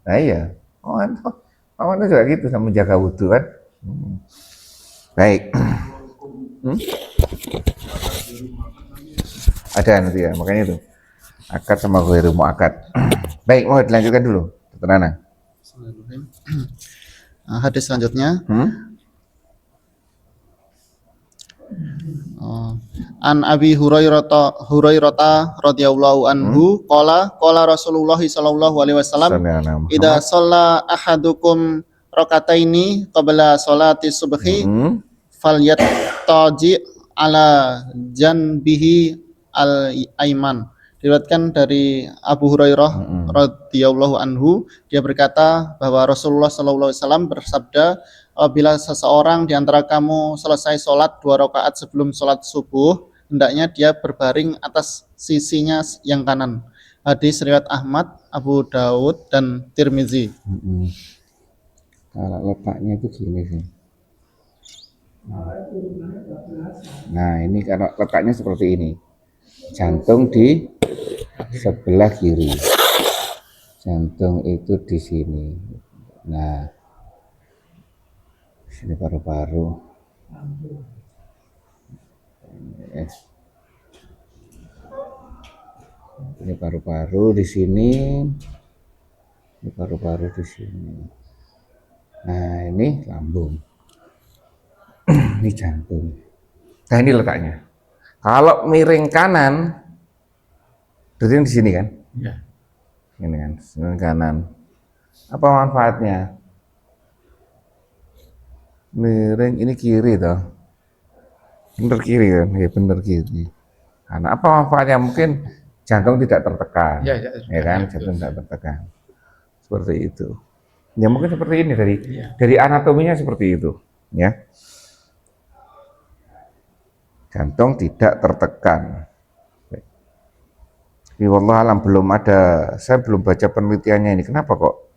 Nah iya. Pak Manto juga gitu sama menjaga wudhu kan? Baik. Ada nanti ya, makanya itu. Akad sama ghairu mu'akad. Baik, mau dilanjutkan dulu. Tenang. Hadis selanjutnya An Abi Hurairah radhiyallahu anhu qala Rasulullah sallallahu alaihi wasallam idza shalla ahadukum rakataini qabla sholati subhi falyattaji ala janbihi al-aiman. Diriwayatkan dari Abu Hurairah radhiyallahu anhu, dia berkata bahwa Rasulullah sallallahu alaihi wasallam bersabda, apabila seseorang di antara kamu selesai sholat 2 rakaat sebelum sholat subuh, hendaknya dia berbaring atas sisinya yang kanan. Hadis riwayat Ahmad, Abu Daud dan Tirmizi. Kalau letaknya itu gini sih. Nah ini kalau letaknya seperti ini, jantung di sebelah kiri, jantung itu di sini. Nah sini paru-paru, ini paru-paru di sini, ini paru-paru di sini. Nah ini lambung, ini jantung. Nah ini letaknya. Kalau miring kanan, berarti di sini kan? Ya. Ini kan, miring kanan. Apa manfaatnya? Miring ini kiri toh, bener kiri kan? Ya bener kiri. Karena apa manfaatnya? Mungkin jantung tidak tertekan, ya kan? Jantung tidak tertekan. Seperti itu. Ya mungkin seperti ini dari anatominya seperti itu, ya. Jantung tidak tertekan. Wallah alam belum ada, saya belum baca penelitiannya ini. Kenapa kok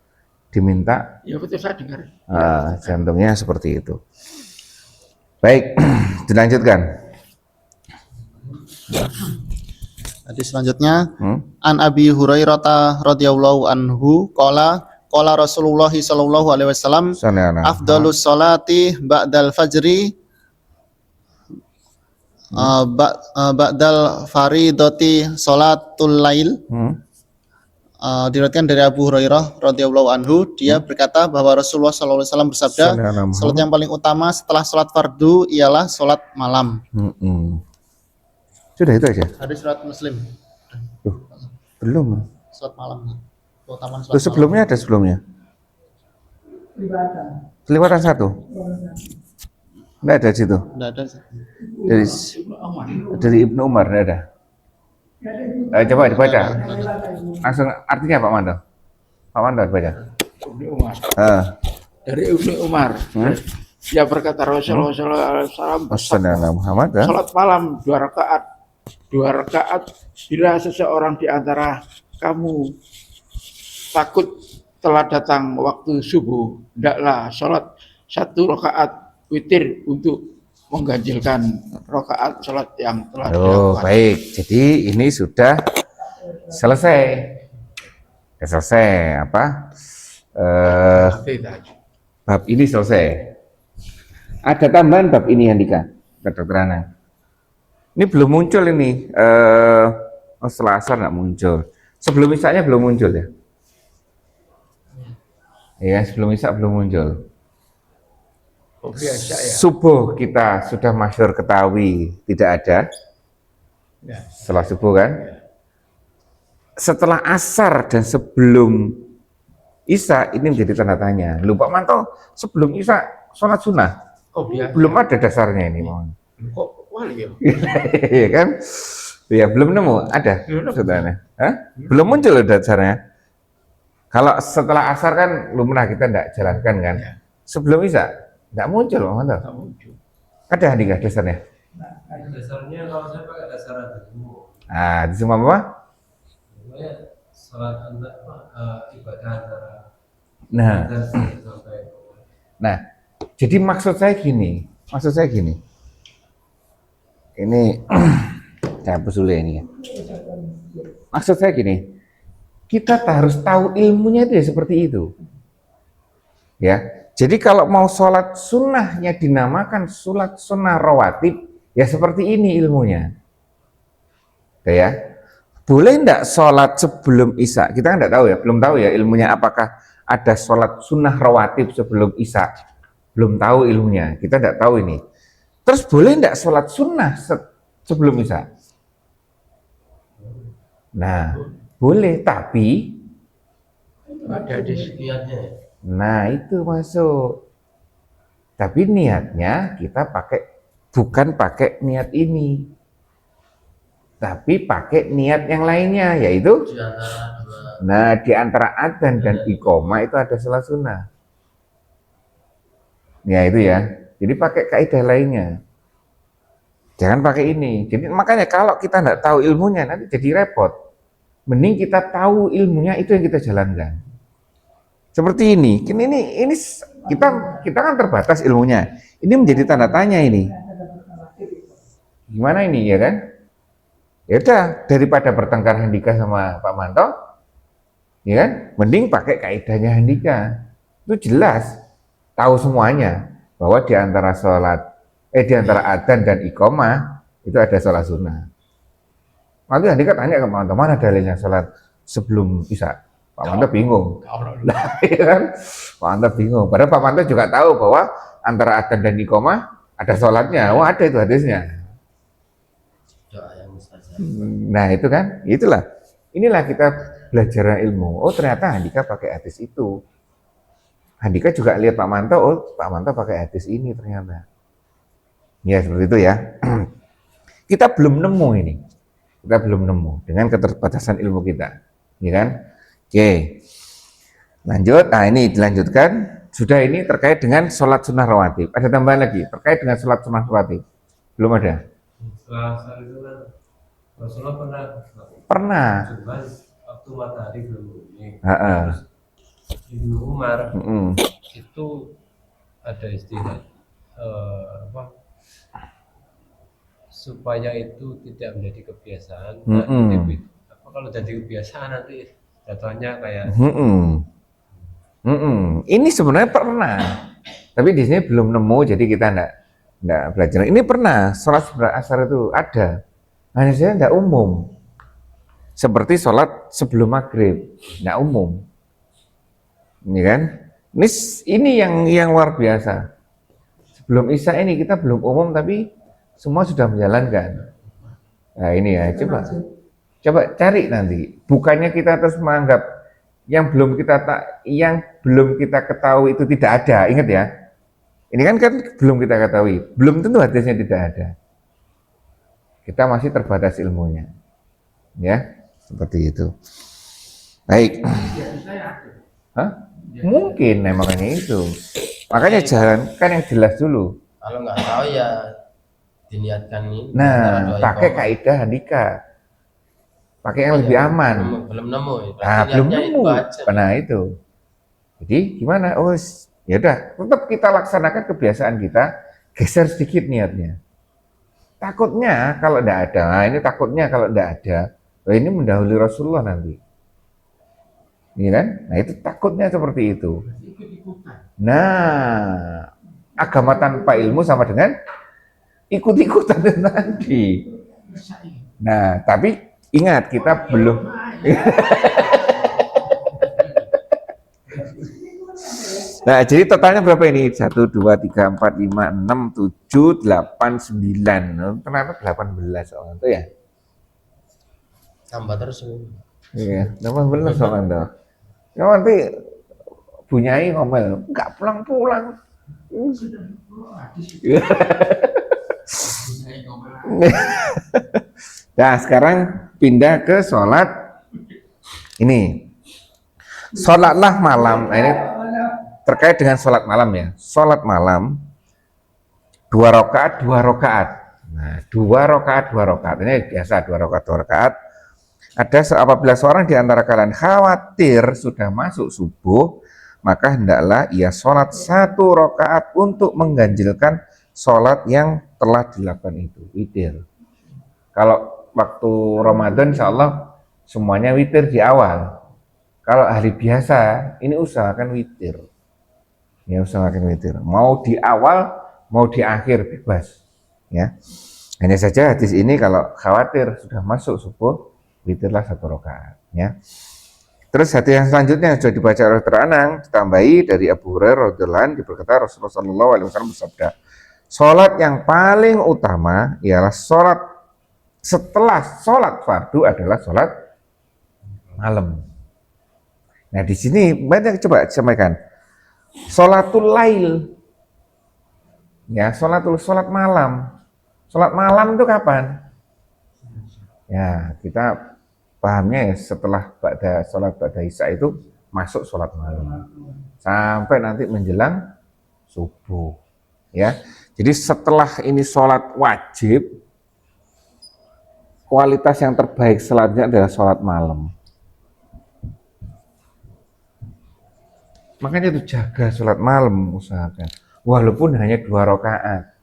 diminta? Ya betul saya dengar. Jantungnya seperti itu. Baik, dilanjutkan. Hadis selanjutnya An Abi Hurairah radhiyallahu anhu qala Rasulullah sallallahu alaihi wasallam afdhalus sholati ba'dal fajri ba'dal faridati sholatul lail. Diriwayatkan dari Abu Hurairah radhiyallahu anhu, dia berkata bahwa Rasulullah sallallahu alaihi wasallam bersabda, salat yang paling utama setelah salat fardu ialah salat malam. Sudah itu aja. Hadis riwayat Muslim. Belum. Salat malam. Keutamaan salat Sebelumnya ada sebelumnya. Kelihatan satu. Nggak ada di situ. Tidak ada. Dari dari Ibnu Umar nggak ada. Coba dibaca. Langsung artinya Pak Manto. Pak Manto baca. Ibnu Umar. Dari Ibnu Umar. Dia berkata Rasulullah SAW Wassalamualaikum Muhammad. salat malam 2 rakaat. 2 rakaat bila seseorang di antara kamu takut telah datang waktu subuh, hendaklah salat 1 rakaat witir untuk mengganjilkan rakaat salat yang telah Oh, dilakukan. baik. Jadi ini sudah selesai. Sudah selesai apa? Bab ini selesai. Ada tambahan bab ini Andika, kedokteran. Ini belum muncul ini. Setelah asar nggak muncul. Sebelum isanya belum muncul ya. Ya, sebelum isak belum muncul. Oh, biasa ya. Subuh kita sudah masyhur ketahui tidak ada. Ya. Setelah subuh kan. Setelah asar dan sebelum isya ini menjadi tanda tanya. Lupa Manto, sebelum isya sholat sunnah. Oh, biasa. Belum ada dasarnya ini, mohon. Kok wali ya? Iya kan? Ya belum nemu, ada Belum nemu. saudara. Hah? Belum muncul dasarnya. Kalau setelah asar kan lumrah kita tidak jalankan kan. Ya. Sebelum isya tidak muncul, mohon. Nggak muncul. Ada Andika dasarnya. Dasarnya kalau saya pakai dasar ada semua. Ah, di semua apa? Sebenarnya salat ibadah antara Nah, azan sampai nah, jadi maksud saya gini. Ini saya hapus dulu ya ini ya. Maksud saya gini, kita harus tahu ilmunya itu ya seperti itu. Ya, jadi kalau mau sholat sunnahnya dinamakan sholat sunnah rawatib, ya seperti ini ilmunya. Ya, boleh enggak sholat sebelum isya? Kita enggak tahu ya, belum tahu ya ilmunya apakah ada sholat sunnah rawatib sebelum isya. Belum tahu ilmunya, kita enggak tahu ini. Terus boleh enggak sholat sunnah sebelum isya? Nah, boleh, tapi Ada di niatnya ya. nah itu masuk. Tapi niatnya kita bukan pakai niat ini. Tapi pakai niat yang lainnya, yaitu Di antara dua nah di antara adzan dan iqomah itu ada sholat sunnah. Ya itu ya. Jadi pakai kaidah lainnya. Jangan pakai ini. Jadi makanya kalau kita nggak tahu ilmunya nanti jadi repot. Mending kita tahu ilmunya itu yang kita jalankan. Seperti ini. Ini kita kan terbatas ilmunya. Ini menjadi tanda tanya ini. Gimana ini ya kan? Ya udah daripada bertengkar Handika sama Pak Manto, ya kan? Mending pakai kaidahnya Handika. Itu jelas, tahu semuanya bahwa di antara adzan dan iqomah itu ada sholat sunnah. Nanti Handika tanya ke Pak Manto, mana dalilnya sholat sebelum isya? Pak Manto bingung. Nah, ya kan? Pak Manto bingung. Padahal Pak Manto juga tahu bahwa antara adzan dan iqomah ada sholatnya. Wah ada itu hadisnya. doa yang mustajab. Nah itu kan, itulah. Inilah kita belajar ilmu. Oh ternyata Handika pakai hadis itu. Handika juga lihat Pak Manto, oh Pak Manto pakai hadis ini ternyata. Ya seperti itu ya. Kita belum nemu ini. Kita belum nemu dengan keterbatasan ilmu kita. Ya kan? Oke. Lanjut, nah ini dilanjutkan. Sudah ini terkait dengan sholat sunnah rawatib. Ada tambahan lagi terkait dengan sholat sunnah rawatib? Belum ada? Setelah asar itu kan Rasulullah pernah Pernah. cuman waktu matahari belum ini. Heeh. Ibnu Umar Mm-mm. itu ada istilah apa supaya itu tidak menjadi kebiasaan. Nah, apa kalau jadi kebiasaan nanti jatuhnya kayak Ini sebenarnya pernah, tapi di sini belum nemu, jadi kita enggak belajar. Ini pernah, sholat asar itu ada, hanya saja enggak umum. Seperti sholat sebelum maghrib, enggak umum. Ini kan? Ini yang luar biasa. Sebelum isya ini kita belum umum, tapi semua sudah menjalankan. Nah ini ya, coba cari nanti. Bukannya kita terus menganggap yang belum kita ketahui itu tidak ada. Ingat ya, Ini kan belum kita ketahui, belum tentu hadisnya tidak ada. Kita masih terbatas ilmunya. Ya, seperti itu. Baik. Hah? Mungkin makanya itu. Makanya jalan kan yang jelas dulu. Kalau nggak tahu ya diniatkan ini. Nah, pakai kaidah handika. Pakai yang lebih aman. Belum nemu. Nah, belum nemu. Nah, itu. Jadi gimana? Oh, ya udah, tetap kita laksanakan kebiasaan kita, geser sedikit niatnya. Takutnya kalau tidak ada, nah ini takutnya kalau tidak ada, oh ini mendahului Rasulullah nanti. Iya kan? Nah itu takutnya seperti itu. Nah, agama tanpa ilmu sama dengan ikut-ikutan nanti. Nah, tapi ingat kita belum. Nah, jadi totalnya berapa ini? 1, 2, 3, 4, 5, 6, 7, 8, 9. Ternyata 18 orang tuh ya? Tambah terus. Iya, 18 orang tuh. Ya nanti bunyai ngomel, nggak pulang-pulang. Nah, sekarang pindah ke sholat ini. Sholatlah malam. Nah, ini terkait dengan sholat malam ya. Sholat malam 2 rakaat, 2 rakaat. Nah, 2 rakaat, 2 rakaat. Ini biasa 2 rakaat, 2 rakaat. Apabila seorang di antara kalian khawatir sudah masuk subuh, maka hendaklah ia sholat 1 rakaat untuk mengganjilkan sholat yang telah dilakukan itu, witir. Kalau waktu Ramadan insya Allah semuanya witir di awal. Kalau hari biasa ini usahakan witir. Ya usahakan witir. Mau di awal, mau di akhir bebas. Ya. Hanya saja hadis ini kalau khawatir sudah masuk subuh, witirlah 1 rakaat. Ya. Terus hadis yang selanjutnya yang sudah dibaca oleh Teranang ditambahi dari Abu Hurairah radhiyallahu anhu berkata Rasulullah SAW bersabda, sholat yang paling utama ialah sholat setelah sholat fardu adalah sholat malam. Nah di sini banyak coba sampaikan sholatul lail, ya sholat malam. Sholat malam itu kapan? Ya kita pahamnya ya setelah sholat ba'da isya itu masuk sholat malam sampai nanti menjelang subuh. Ya jadi setelah ini sholat wajib, kualitas yang terbaik selanjutnya adalah sholat malam. Makanya itu jaga sholat malam, usahakan. Walaupun hanya 2 rakaat.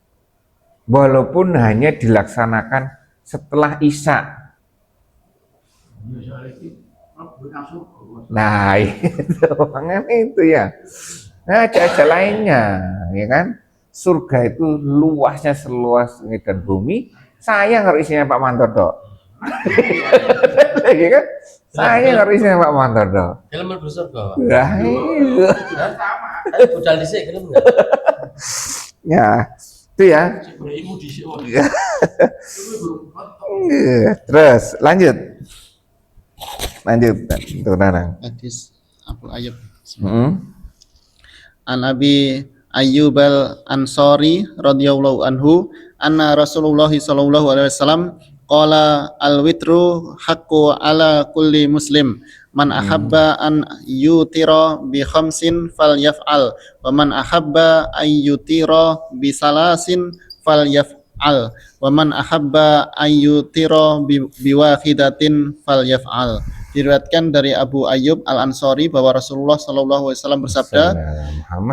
Walaupun hanya dilaksanakan setelah isya. Nah itu, makanya itu ya. Nah ada lainnya, ya kan? Surga itu luasnya seluas langit dan bumi. Sayang kalau isinya Pak Mantodo. Ya kan? Saya nggak isinya Pak Mantodo. Film bersurga. Nah, itu. Ayo budal dhisik film enggak? Ya, itu ya. Terus lanjut untuk Nanang. Hadis Abu Ayyub. An Abi Ayyub al-Ansari radhiyallahu anhu anna Rasulullah sallallahu alaihi wasallam qala al-witru haqqu ala kulli muslim man ahabba an yutira bi khamsin falyaf'al wa man ahabba an yutira bi salasin falyaf'al wa man ahabba an yutira bi wahidatin falyaf'al. Diriwayatkan dari Abu Ayyub Al-Ansari bahwa Rasulullah SAW bersabda,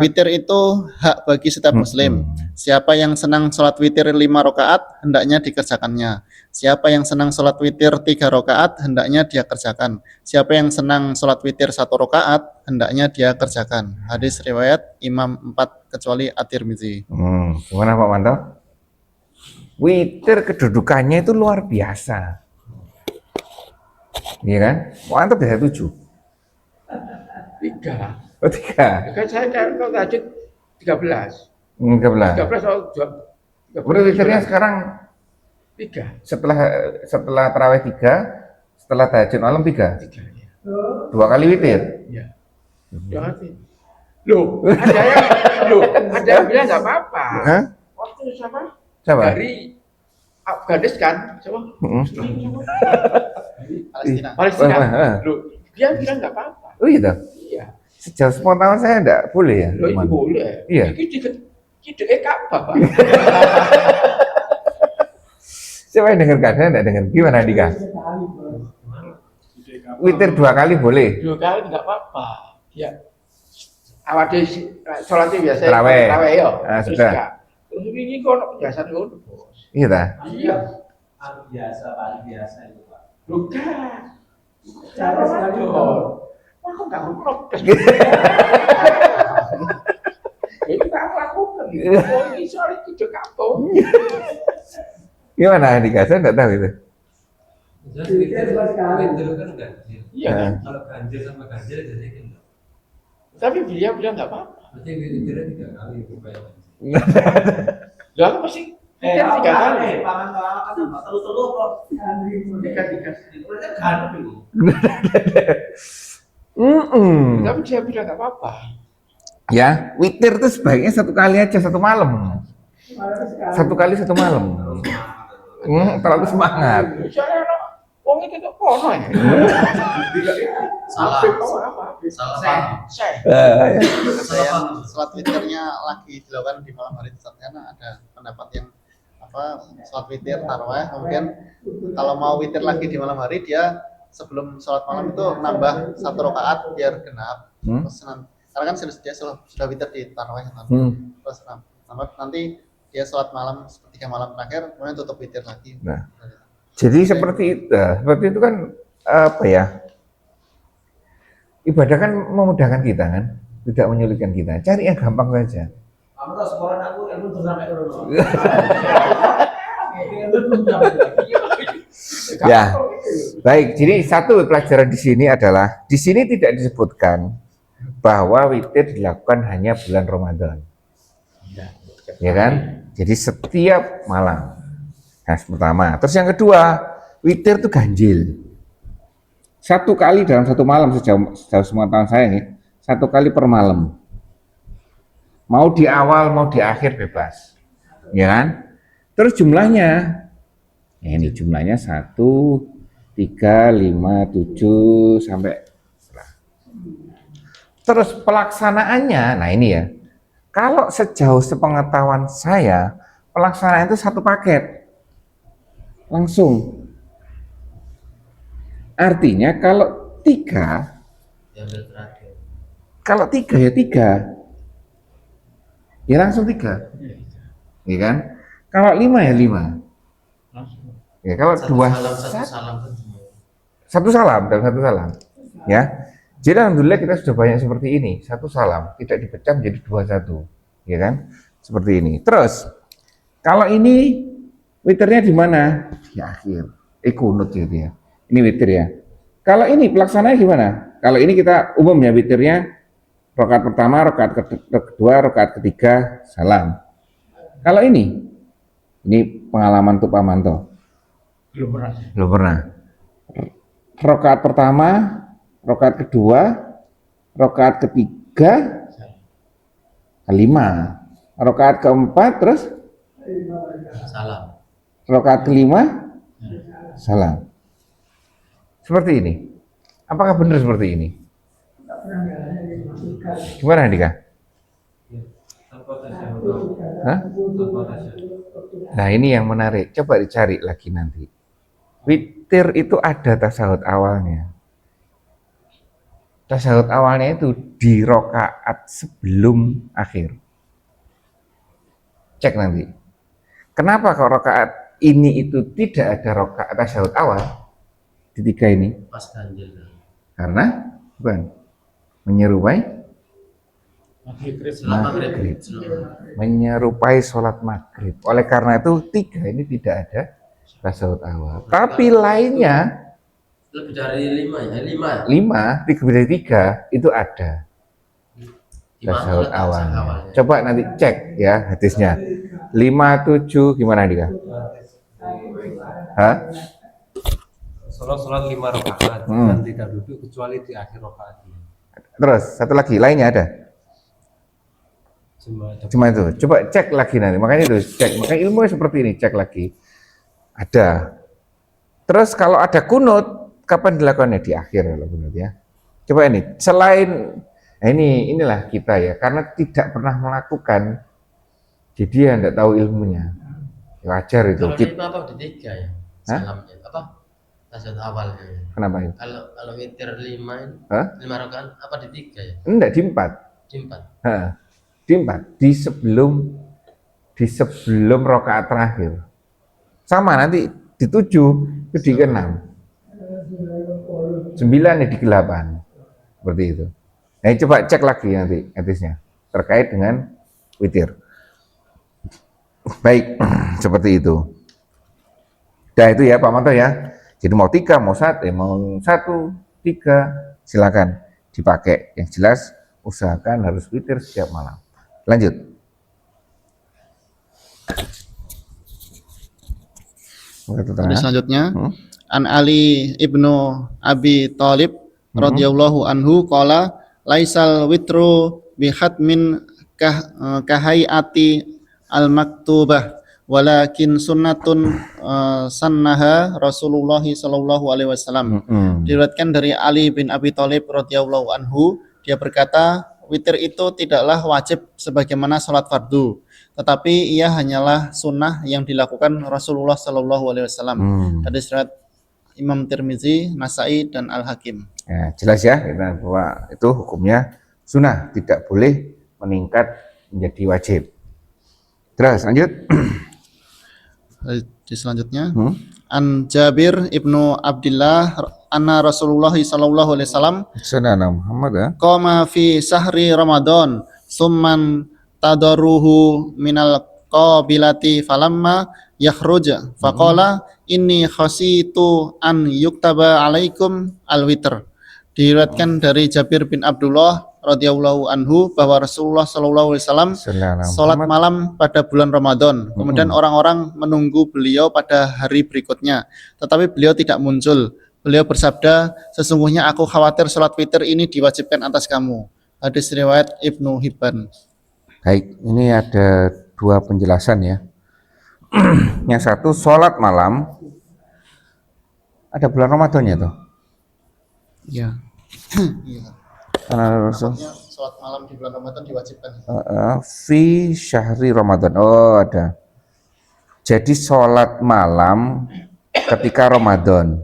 witir itu hak bagi setiap muslim. Siapa yang senang sholat witir 5 rakaat, hendaknya dikerjakannya. Siapa yang senang sholat witir 3 rakaat, hendaknya dia kerjakan. Siapa yang senang sholat witir 1 rakaat, hendaknya dia kerjakan. Hadis riwayat Imam 4 kecuali At-Tirmizi. Gimana Pak Manto? Witir kedudukannya itu luar biasa. Iya kan? Mantap bisa 7. 3. Oh 3. Kan saya kalau tahajud 13. 13. 13 atau 2. Udah witirnya sekarang 3. Setelah tarawih 3, setelah tahajud malam 3. 3 ya. 2 kali witir. Iya. 2 kali. Loh, ada yang Loh, ada yang bilang nggak apa-apa. Hah? Waktu siapa? Siapa? Dari Afghanistan, siapa? Mm-mm. Palestina. Palestina. Wah, Loh, dia bilang nggak apa-apa. Oh gitu. Iya. Sejauh sepengetahuan saya enggak boleh ya. Loh, itu Teman? boleh. Iya. Itu Ka'bah, Pak. Siapa yang dengar kadang enggak dengar? Gimana Dika? Witir 2 kali boleh. 2 kali nggak apa-apa. Ya. Awake sholatnya biasa. Taraweh. Taraweh ya. Ah, Terus sudah. enggak. Terus ini kok ono biasa ngono, Bos. Iya ta? Iya. biasa paling biasa itu Pak. Bukan. Cara sekali. Aku nggak protes. Itu tak aku lakukan. Oh, ini soal itu kampung. Gimana Dika? Saya enggak tahu itu. Jelas witir kan ganjil. Iya kan? Kalau ganjil sama ganjil jadi gitu. Tapi beliau bilang nggak apa-apa. Berarti witirnya 3 kali bukan ganjil. Lah aku pasti witir 3 kali. Pangan kan tambah terus kok. Tiga. Berarti kan itu. Tapi dia bilang nggak apa-apa. Ya, witir itu sebaiknya 1 kali aja 1 malam. 1 kali 1 malam. Terlalu semangat. Soalnya wong itu tuh kono ya. Salah. Apa? Salah paham. Saya sholat witirnya lagi dilakukan di malam hari Ustaz, karena ada pendapat yang sholat witir tarawih, kemudian kalau mau witir lagi di malam hari dia sebelum sholat malam itu nambah 1 rakaat biar genap. Terus karena kan dia sudah witir di tarawih terus nanti dia sholat malam sepertiga malam terakhir, kemudian tutup witir lagi. Nah, jadi seperti itu kan apa ya? Ibadah kan memudahkan kita kan, tidak menyulitkan kita. Cari yang gampang saja. Kamu tahu sekolah aku ilmu terus sampai dulu. Ya, baik. Jadi satu pelajaran di sini adalah di sini tidak disebutkan bahwa witir dilakukan hanya bulan Ramadan, ya kan? Jadi setiap malam. Nah, pertama. Terus yang kedua, witir itu ganjil. 1 kali dalam 1 malam sejauh pengetahuan saya nih, 1 kali per malam. Mau di awal, mau di akhir bebas, ya kan? Terus jumlahnya, ini jumlahnya 1, 3, 5, 7 sampai. Terus pelaksanaannya, nah ini ya. Kalau sejauh sepengetahuan saya, pelaksanaan itu 1 paket, langsung. Artinya kalau 3, Diambil terakhir. kalau 3 ya 3, ya langsung 3, ya kan? Kalau 5 ya 5, ya kalau 2 Satu salam kan semua. 1 salam dan 1 salam, ya. Jadi alhamdulillah kita sudah banyak seperti ini, 1 salam tidak dipecah menjadi 2-1, ya kan? Seperti ini. Terus kalau ini witirnya di mana? Di akhir. Kunut gitu ya. Ini witir ya. Kalau ini pelaksananya gimana? Kalau ini kita umumnya witirnya rakaat pertama, rakaat kedua, rakaat ketiga, salam. Kalau ini pengalaman Tuh Pamanto. Belum pernah. Rakaat pertama, rakaat kedua, rakaat ketiga, kelima, rakaat keempat, terus Salam. rakaat kelima, salam. Seperti ini. Apakah benar seperti ini? Gimana Dika? Tanpa tasyahud. Hah? Tanpa tasyahud. Nah ini yang menarik. Coba dicari lagi nanti. Witir itu ada tasahud awalnya. Tasahud awalnya itu di rakaat sebelum akhir. Cek nanti. Kenapa kalau rakaat ini itu tidak ada rakaat tasahud awal di 3 ini? Pas ganjil. Karena bukan menyerupai Salam maghrib. maghrib. Menyerupai sholat maghrib. Oleh karena itu 3 ini tidak ada tasahud awal. Tapi lainnya Lebih dari 5 ya? 5. 5, 3 dari 3 itu ada tasahud awalnya. Coba nanti cek ya hadisnya. 5, 7 gimana Dika? Hah? Sholat 5 rakaat dan tidak duduk kecuali di akhir rakaatnya. Terus satu lagi lainnya ada? Cuma itu. Coba cek lagi nanti. Makanya itu cek. Makanya ilmu seperti ini, cek lagi. Ada. Terus kalau ada kunut, kapan dilakukannya? Di akhir kalau kunut ya. Coba ini, selain inilah kita ya, karena tidak pernah melakukan, jadi ya tidak tahu ilmunya. Wajar itu. Kalau lima apa di tiga ya? Hah? Salamnya apa? Tasawuf awalnya. Kenapa itu? Kalau witir lima ini, Hah? 5 rakaat apa di tiga ya? Enggak, di 4. Di 4. Di 4. Di sebelum rakaat terakhir. Sama nanti di 7 itu di 6. 9 ya di 8. Seperti itu. Nah, coba cek lagi nanti hadisnya terkait dengan witir. Baik, seperti itu. Nah itu ya Pak Manto ya. Jadi mau 3, mau 1, mau 1, 3, silakan dipakai. Yang jelas usahakan harus witir setiap malam. Lanjut. Hadis selanjutnya, An Ali ibnu Abi Thalib radhiyallahu anhu qala laisal witru bihatmin kahayati al-maktubah walakin sunnatun sannaha Rasulullah sallallahu alaihi wasallam. Diriwayatkan dari Ali bin Abi Thalib radhiyallahu anhu, dia berkata, witir itu tidaklah wajib sebagaimana salat fardu, tetapi ia hanyalah sunnah yang dilakukan Rasulullah sallallahu alaihi wasallam. Hadis riwayat Imam Tirmizi, Nasai dan Al-Hakim. Ya, jelas ya bahwa itu hukumnya sunnah, tidak boleh meningkat menjadi wajib. Terus lanjut. Di selanjutnya, An Jabir ibnu Abdillah anna Rasulullah sallallahu alaihi wasallam Sayyidina Muhammad ya. qama fi sahri Ramadan summan tadaruhu minal qabilati falamma yakhruj faqala inni khasitu an yuktaba alaikum al-witr. Diriwayatkan dari Jabir bin Abdullah radhiyallahu anhu bahwa Rasulullah sallallahu alaihi wasallam salat malam pada bulan Ramadan. Kemudian orang-orang menunggu beliau pada hari berikutnya, tetapi beliau tidak muncul. Beliau bersabda, sesungguhnya aku khawatir salat witir ini diwajibkan atas kamu. Hadis riwayat Ibnu Hibban. Baik, ini ada 2 penjelasan ya. Yang satu, sholat malam ada bulan Ramadannya tuh. Iya. Iya. Karena Rasul Salat malam di bulan Ramadan diwajibkan. fi syahri Ramadan. Oh, ada. Jadi sholat malam ketika Ramadan.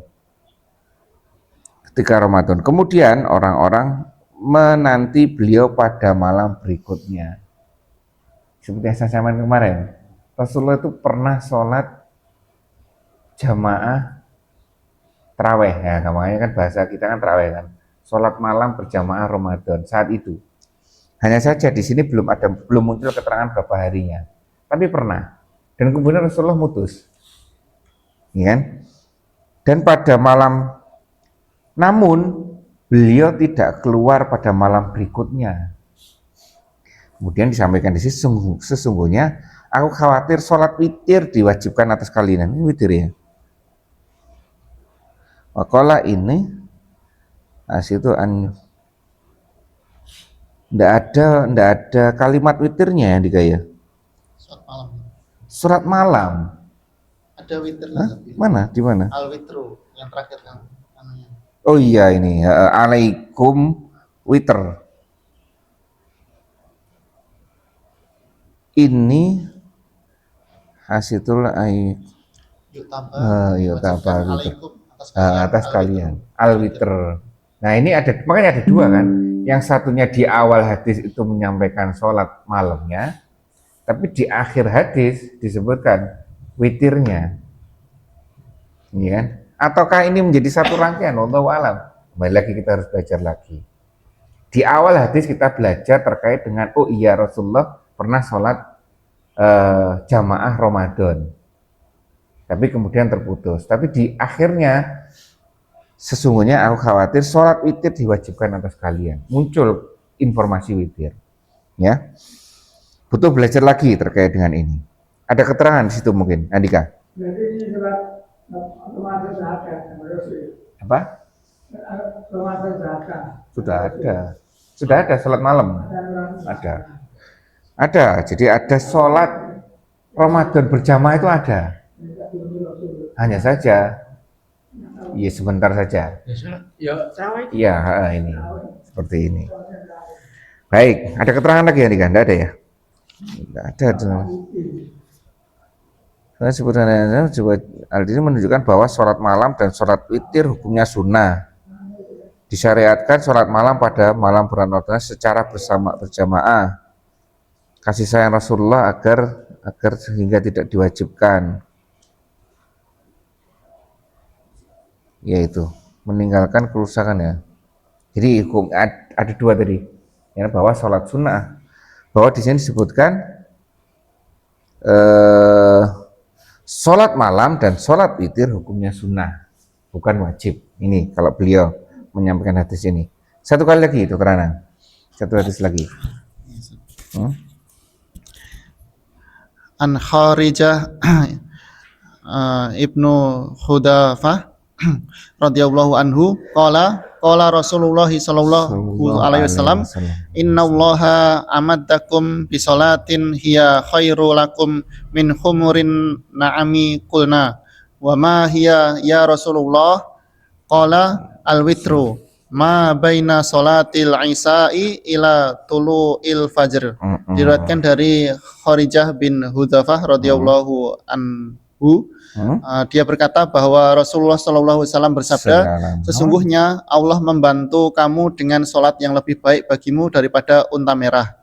Ketika Ramadan. Kemudian orang-orang menanti beliau pada malam berikutnya. Seperti yang saya sampaikan kemarin, Rasulullah itu pernah sholat jamaah taraweh ya, makanya kan bahasa kita kan taraweh kan, sholat malam berjamaah Ramadan saat itu. Hanya saja di sini belum muncul keterangan berapa harinya, tapi pernah. Dan kemudian Rasulullah mutus, ya kan? Dan pada malam, namun beliau tidak keluar pada malam berikutnya. Kemudian disampaikan di sini, sesungguhnya aku khawatir sholat witir diwajibkan atas kalian. Ini witir ya. Wakola ini itu ndak ada kalimat witirnya ya dikaya. Salat malam. Surat malam. Ada witirnya. Mana? Di mana? Al-witru yang terakhir kan. Oh iya ini alaikum witr. Ini hasitul yutaba atas kalian al-witr. Nah ini makanya ada 2 kan. Yang satunya di awal hadis itu menyampaikan sholat malamnya, tapi di akhir hadis disebutkan witirnya, ya kan? Ataukah ini menjadi satu rangkaian? Wallahu alam. Kembali lagi kita harus belajar lagi. Di awal hadis kita belajar terkait dengan oh iya Rasulullah pernah sholat jamaah Ramadan, tapi kemudian terputus. Tapi di akhirnya sesungguhnya aku khawatir sholat witir diwajibkan atas kalian. Muncul informasi witir, ya. Butuh belajar lagi terkait dengan ini. Ada keterangan di situ mungkin, Andika? Jadi di surat termasuk zakat, Apa? termasuk zakat. Sudah ada sholat malam. Ada. Ada. Jadi ada sholat Ramadan berjamaah itu ada. Hanya saja, ya sebentar saja. Ya sholat, ya terawih. Iya, ini seperti ini. Baik, ada keterangan lagi ya nih kan? Tidak ada ya? Tidak ada. Saya sebutkan coba hal ini menunjukkan bahwa sholat malam dan sholat witir hukumnya sunnah. Disyariatkan sholat malam pada malam bulan Ramadan secara berjamaah. Kasih sayang Rasulullah agar sehingga tidak diwajibkan. Yaitu meninggalkan kerusakan ya. Jadi hukum ada dua tadi, yang bahwa sholat sunnah, bahwa di sini disebutkan sholat malam dan sholat witir hukumnya sunnah, bukan wajib. Ini kalau beliau menyampaikan hadis ini. Satu kali lagi itu karena satu hadis lagi. An Kharijah Ibnu Hudafah radhiyallahu anhu qala Rasulullah sallallahu alaihi wasallam innallaha amaddakum bi salatin hiya khairu lakum min humurin na'ami qulna wa ma hiya ya Rasulullah qala al witru ma baina salatil isya'i ila tulu'il fajr. Diriwayatkan dari Kharijah bin Hudzafah radhiyallahu anhu. Dia berkata bahwa Rasulullah SAW bersabda, sesungguhnya Allah membantu kamu dengan sholat yang lebih baik bagimu daripada unta merah.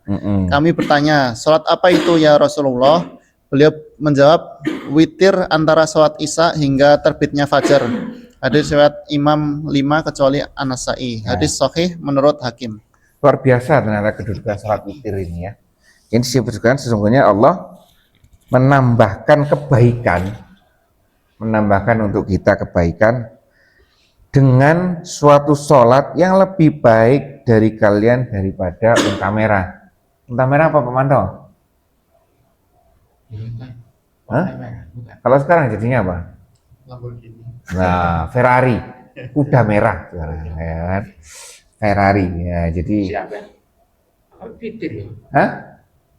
Kami bertanya, sholat apa itu ya Rasulullah? Beliau menjawab, witir antara sholat isya hingga terbitnya fajar. Hadis riwayat Imam 5 kecuali An-Nasa'i. Hadis sahih menurut Hakim. Luar biasa ternyata kedudukan sholat witir ini ya. Ini disebutkan sesungguhnya Allah menambahkan kebaikan, menambahkan untuk kita kebaikan dengan suatu sholat yang lebih baik dari kalian daripada unta merah. Unta merah apa Pak Manto? Hah? Kalau sekarang jadinya apa? Nah, Ferrari, kuda merah, ya kan? Ferrari, ya jadi. Siapa? Witir ya. Hah?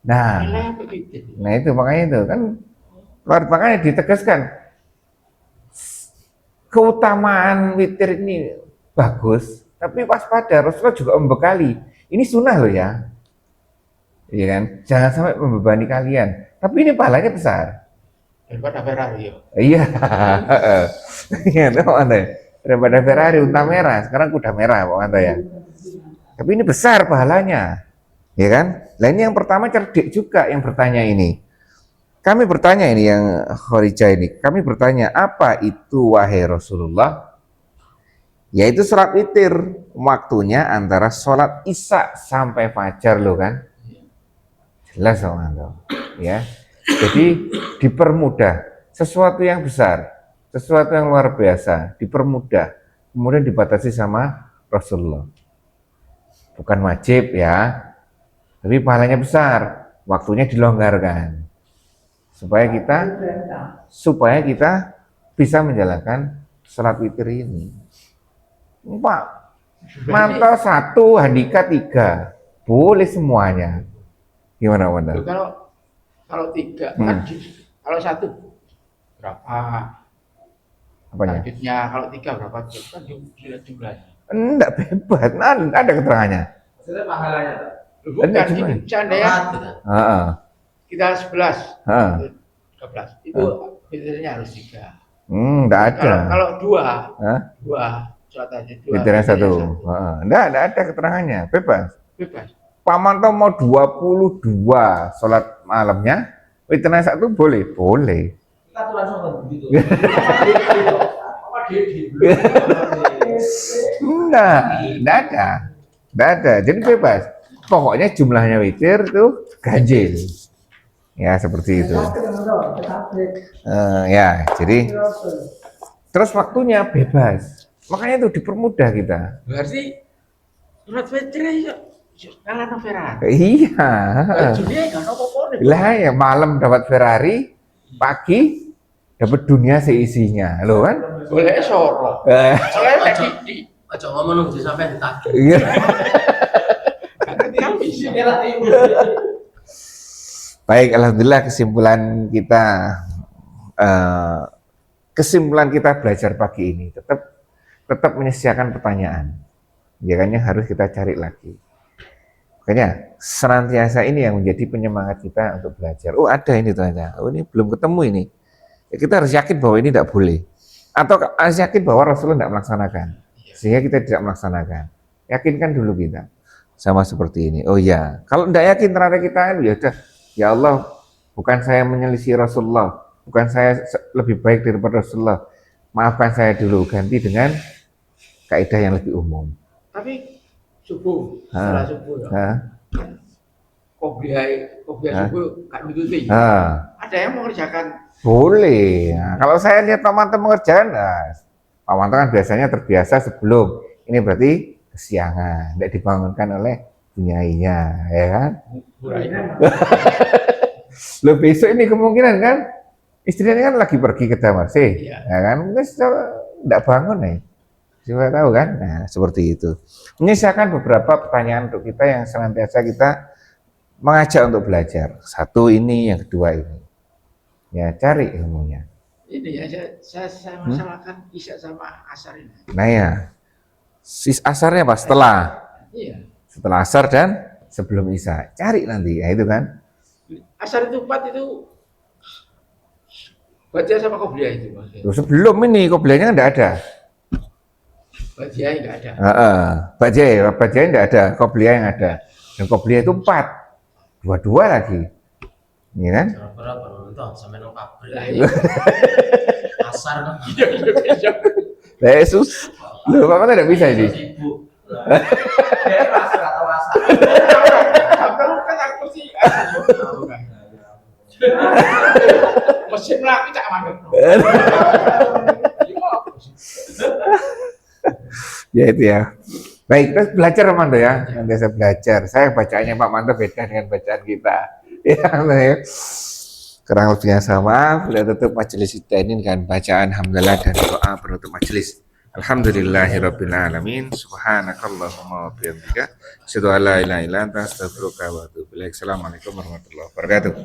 Nah itu makanya itu kan, makanya ditegaskan keutamaan witir ini bagus, tapi waspada. Rasulullah juga membekali. Ini sunnah loh ya, iya kan? Jangan sampai membebani kalian. Tapi ini pahalanya besar. Daripada Ferrari ya. Iya, iya, daripada Ferrari unta merah, sekarang kuda merah, Pak Manto ya. Tapi ini besar pahalanya, ya kan? Nah ini yang pertama cerdik juga yang bertanya ini. Kami bertanya ini yang Kharijah ini, kami bertanya apa itu wahai Rasulullah? Yaitu sholat witir, waktunya antara sholat isya sampai fajar loh kan? Jelas Manto, ya. Jadi dipermudah, sesuatu yang besar, sesuatu yang luar biasa, dipermudah, kemudian dibatasi sama Rasulullah. Bukan wajib ya, tapi pahalanya besar, waktunya dilonggarkan. Supaya kita bisa menjalankan sholat witir ini. Pak Manto 1, Handika 3, boleh semuanya. Gimana Manto? Kalau 3 kan kalau 1 berapa? Apanya? Targetnya kalau 3 berapa? Kan jumlahnya. Enggak bebas, ada keterangannya. Maksudnya pahalanya tak? Bukan gini, seandainya kita 11, 13, itu witirnya harus 3. Enggak ada. Kalau 2 sholat aja 2. Witirnya 1. Enggak ada keterangannya, bebas. Bebas. Pak Manto mau 22 sholat malamnya, witirnya 1 boleh? Boleh. Kita tuh langsung begitu. Apa Dedi? Enggak ada. Jadi bebas. Pokoknya jumlahnya witir itu ganjil. Ya seperti itu. Ya, jadi terus waktunya bebas. Makanya itu dipermudah kita. Berarti sholat witirnya kalah sama Ferrari. Iya. Dunia nggak apa-apa. Lah ya malam dapat Ferrari, pagi dapat dunia seisinya, loh kan? Boleh soro. Soalnya tadi Ojo ngomong nunggu sampai ditagih. Iya. kan bisa. Baik, alhamdulillah kesimpulan kita belajar pagi ini tetap menyediakan pertanyaan. Ya kan, yang harus kita cari lagi. Makanya senantiasa ini yang menjadi penyemangat kita untuk belajar. Oh, ada ini ternyata. Oh, ini belum ketemu ini. Ya, kita harus yakin bahwa ini tidak boleh. Atau harus yakin bahwa Rasulullah tidak melaksanakan. Sehingga kita tidak melaksanakan. Yakinkan dulu kita. Sama seperti ini. Oh ya, kalau tidak yakin terhadap kita, ya udah. Ya Allah, bukan saya menyelisih Rasulullah. Bukan saya lebih baik daripada Rasulullah. Maafkan saya dulu. Ganti dengan kaidah yang lebih umum. Tapi setelah subuh ya. Kopiah subuh kan begitu. Ada yang mengerjakan. Boleh. Nah, kalau saya lihat Pak Manto mengerjakan, Pak Manto kan biasanya terbiasa sebelum. Ini berarti kesiangan, tidak dibangunkan oleh bunyainya, ya kan? Loh, besok ini kemungkinan kan istrinya kan lagi pergi ke Damasih, ya kan? Mungkin tidak bangun nih. Siapa tahu kan? Nah, seperti itu. Menyisakan beberapa pertanyaan untuk kita yang senantiasa kita mengajak untuk belajar. Satu ini, yang kedua ini. Ya, cari ilmunya. Ini ya, saya masalahkan isya sama asar ini. Nah ya, asarnya apa? Setelah. Iya. Setelah asar dan sebelum isya. Cari nanti, ya itu kan. Asar itu 4 itu baca sama qobliyah itu maksudnya. Loh, sebelum ini qobliyahnya enggak ada. Bajai nggak ada. Bajai enggak ada, qobliyah yang ada. Dan qobliyah itu 4. Dua-dua lagi. Iya kan? Berapa nonton sampai nong pabrik. Asar kan. Lah Yesus. Loh, Bapak tidak bisa ini. Sibuk. Dia asar atau asar. Kalau kan aku sih mesin lagi tak mandek. Ya itu ya. Baik, kita belajar Pak Manto ya. Nanti saya belajar. Saya bacaannya Pak Manto beda dengan bacaan kita. Ya, kurang lebihnya sama. Beliau tutup majelis kita ini dengan bacaan hamdalah dan doa penutup majelis. Alhamdulillahirabbil alamin. Subhanakallahumma wa bihamdika asyhadu an la ilaha illa anta astaghfiruka wa atubu ilaik. Assalamualaikum warahmatullahi wabarakatuh.